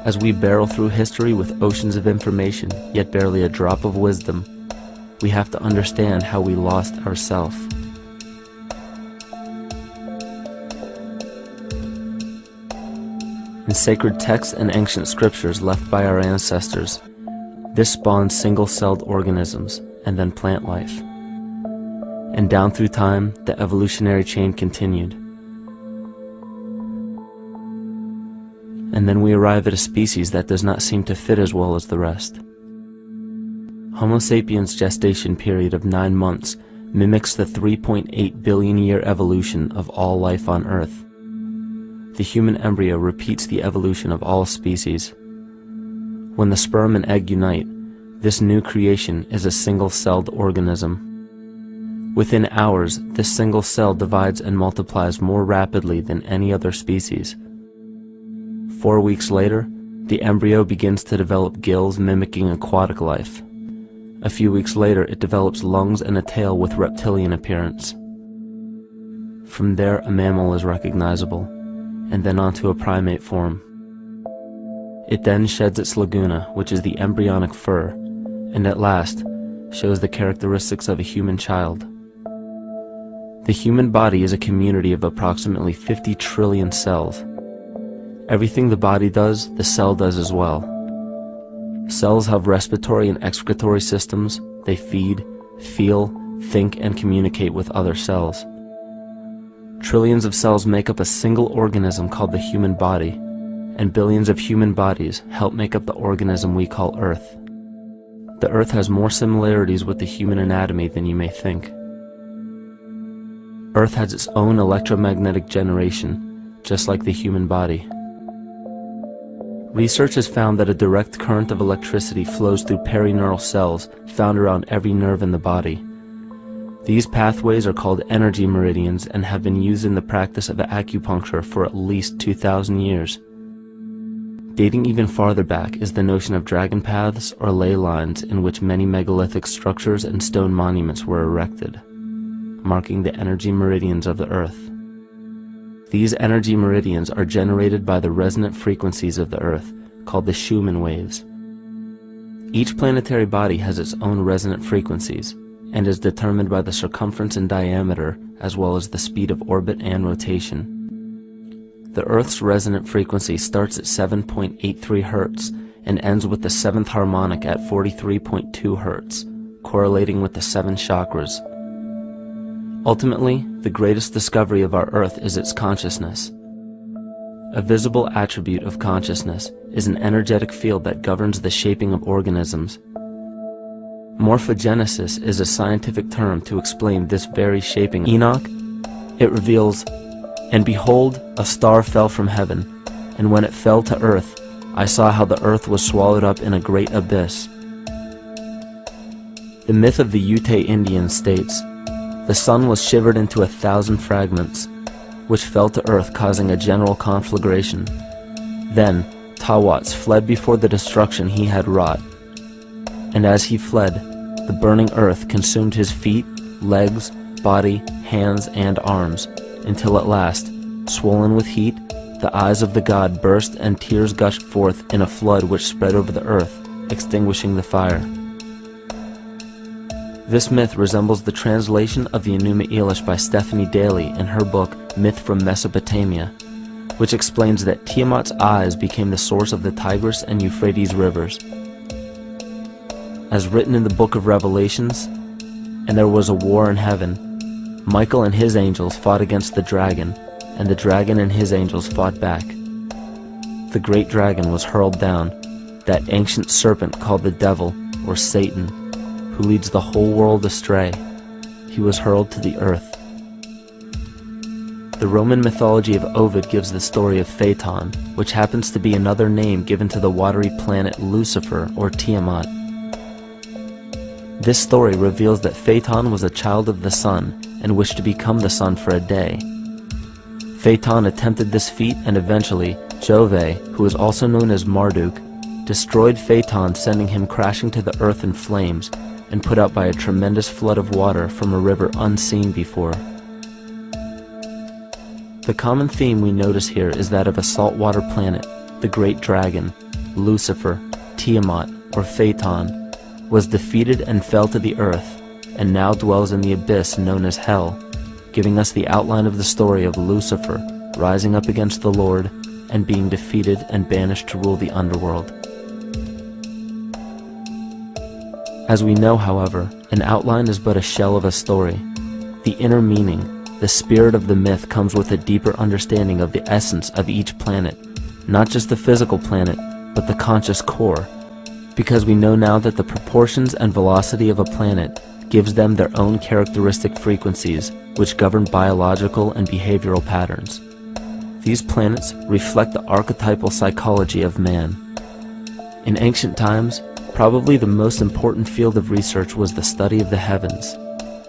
S2: As we barrel through history with oceans of information, yet barely a drop of wisdom, we have to understand how we lost ourself. In sacred texts and ancient scriptures left by our ancestors, This spawns single-celled organisms and then plant life. And down through time, the evolutionary chain continued. And then we arrive at a species that does not seem to fit as well as the rest. Homo sapiens' gestation period of 9 months mimics the 3.8 billion year evolution of all life on Earth. The human embryo repeats the evolution of all species. When the sperm and egg unite, this new creation is a single-celled organism. Within hours, this single cell divides and multiplies more rapidly than any other species. 4 weeks later, the embryo begins to develop gills mimicking aquatic life. A few weeks later, it develops lungs and a tail with reptilian appearance. From there, a mammal is recognizable, and then onto a primate form. It then sheds its laguna, which is the embryonic fur, and at last shows the characteristics of a human child. The human body is a community of approximately 50 trillion cells. Everything the body does, the cell does as well. Cells have respiratory and excretory systems. They feed, feel, think, and communicate with other cells. Trillions of cells make up a single organism called the human body, and billions of human bodies help make up the organism we call Earth. The Earth has more similarities with the human anatomy than you may think. Earth has its own electromagnetic generation, just like the human body. Research has found that a direct current of electricity flows through perineural cells found around every nerve in the body. These pathways are called energy meridians and have been used in the practice of acupuncture for at least 2,000 years. Dating even farther back is the notion of dragon paths or ley lines in which many megalithic structures and stone monuments were erected, marking the energy meridians of the Earth. These energy meridians are generated by the resonant frequencies of the Earth, called the Schumann waves. Each planetary body has its own resonant frequencies, and is determined by the circumference and diameter, as well as the speed of orbit and rotation. The Earth's resonant frequency starts at 7.83 Hz and ends with the 7th harmonic at 43.2 Hz, correlating with the 7 chakras. Ultimately, the greatest discovery of our Earth is its consciousness. A visible attribute of consciousness is an energetic field that governs the shaping of organisms. Morphogenesis is a scientific term to explain this very shaping. Enoch, it reveals, "And behold, a star fell from heaven, and when it fell to earth, I saw how the earth was swallowed up in a great abyss." The myth of the Ute Indians states, "The sun was shivered into 1,000 fragments, which fell to earth, causing a general conflagration. Then Tawats fled before the destruction he had wrought. And as he fled, the burning earth consumed his feet, legs, body, hands, and arms, until at last, swollen with heat, the eyes of the god burst and tears gushed forth in a flood which spread over the earth, extinguishing the fire." This myth resembles the translation of the Enuma Elish by Stephanie Daly in her book Myth from Mesopotamia, which explains that Tiamat's eyes became the source of the Tigris and Euphrates rivers. As written in the book of Revelations, "And there was a war in heaven. Michael and his angels fought against the dragon, and the dragon and his angels fought back. The great dragon was hurled down, that ancient serpent called the devil, or Satan, who leads the whole world astray. He was hurled to the earth." The Roman mythology of Ovid gives the story of Phaeton, which happens to be another name given to the watery planet Lucifer or Tiamat. This story reveals that Phaeton was a child of the sun and wished to become the sun for a day. Phaeton attempted this feat, and eventually Jove, who is also known as Marduk, destroyed Phaeton, sending him crashing to the earth in flames and put out by a tremendous flood of water from a river unseen before. The common theme we notice here is that of a saltwater planet, the great dragon, Lucifer, Tiamat, or Phaeton, was defeated and fell to the earth, and now dwells in the abyss known as Hell, giving us the outline of the story of Lucifer rising up against the Lord and being defeated and banished to rule the underworld. As we know, however, an outline is but a shell of a story. The inner meaning, the spirit of the myth, comes with a deeper understanding of the essence of each planet, not just the physical planet, but the conscious core, because we know now that the proportions and velocity of a planet gives them their own characteristic frequencies, which govern biological and behavioral patterns. These planets reflect the archetypal psychology of man. In ancient times, probably the most important field of research was the study of the heavens.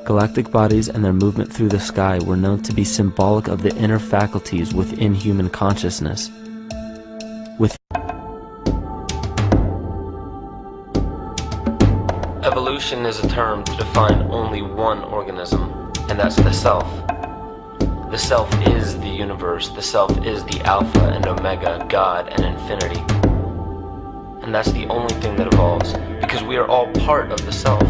S2: Galactic bodies and their movement through the sky were known to be symbolic of the inner faculties within human consciousness.
S1: Evolution is a term to define only one organism, and that's the self. The self is the universe, the self is the Alpha and Omega, God and infinity. And that's the only thing that evolves, because we are all part of the self.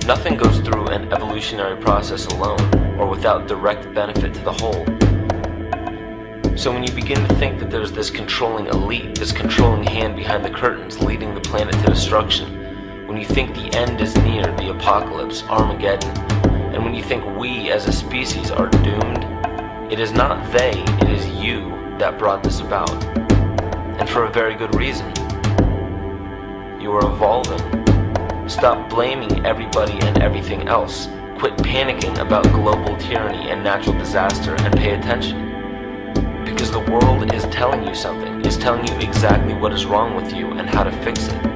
S1: Nothing goes through an evolutionary process alone, or without direct benefit to the whole. So when you begin to think that there's this controlling elite, this controlling hand behind the curtains leading the planet to destruction, when you think the end is near, the apocalypse, Armageddon, and when you think we as a species are doomed, it is not they, it is you that brought this about. And for a very good reason. You are evolving. Stop blaming everybody and everything else. Quit panicking about global tyranny and natural disaster and pay attention. Because the world is telling you something, is telling you exactly what is wrong with you and how to fix it.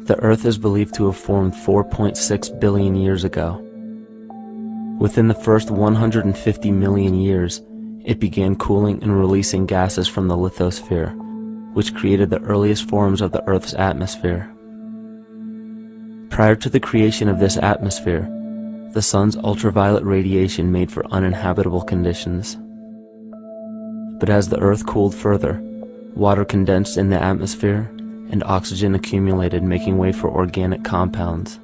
S2: The Earth is believed to have formed 4.6 billion years ago. Within the first 150 million years, it began cooling and releasing gases from the lithosphere, which created the earliest forms of the Earth's atmosphere. Prior to the creation of this atmosphere, the sun's ultraviolet radiation made for uninhabitable conditions. But as the Earth cooled further, water condensed in the atmosphere, and oxygen accumulated, making way for organic compounds.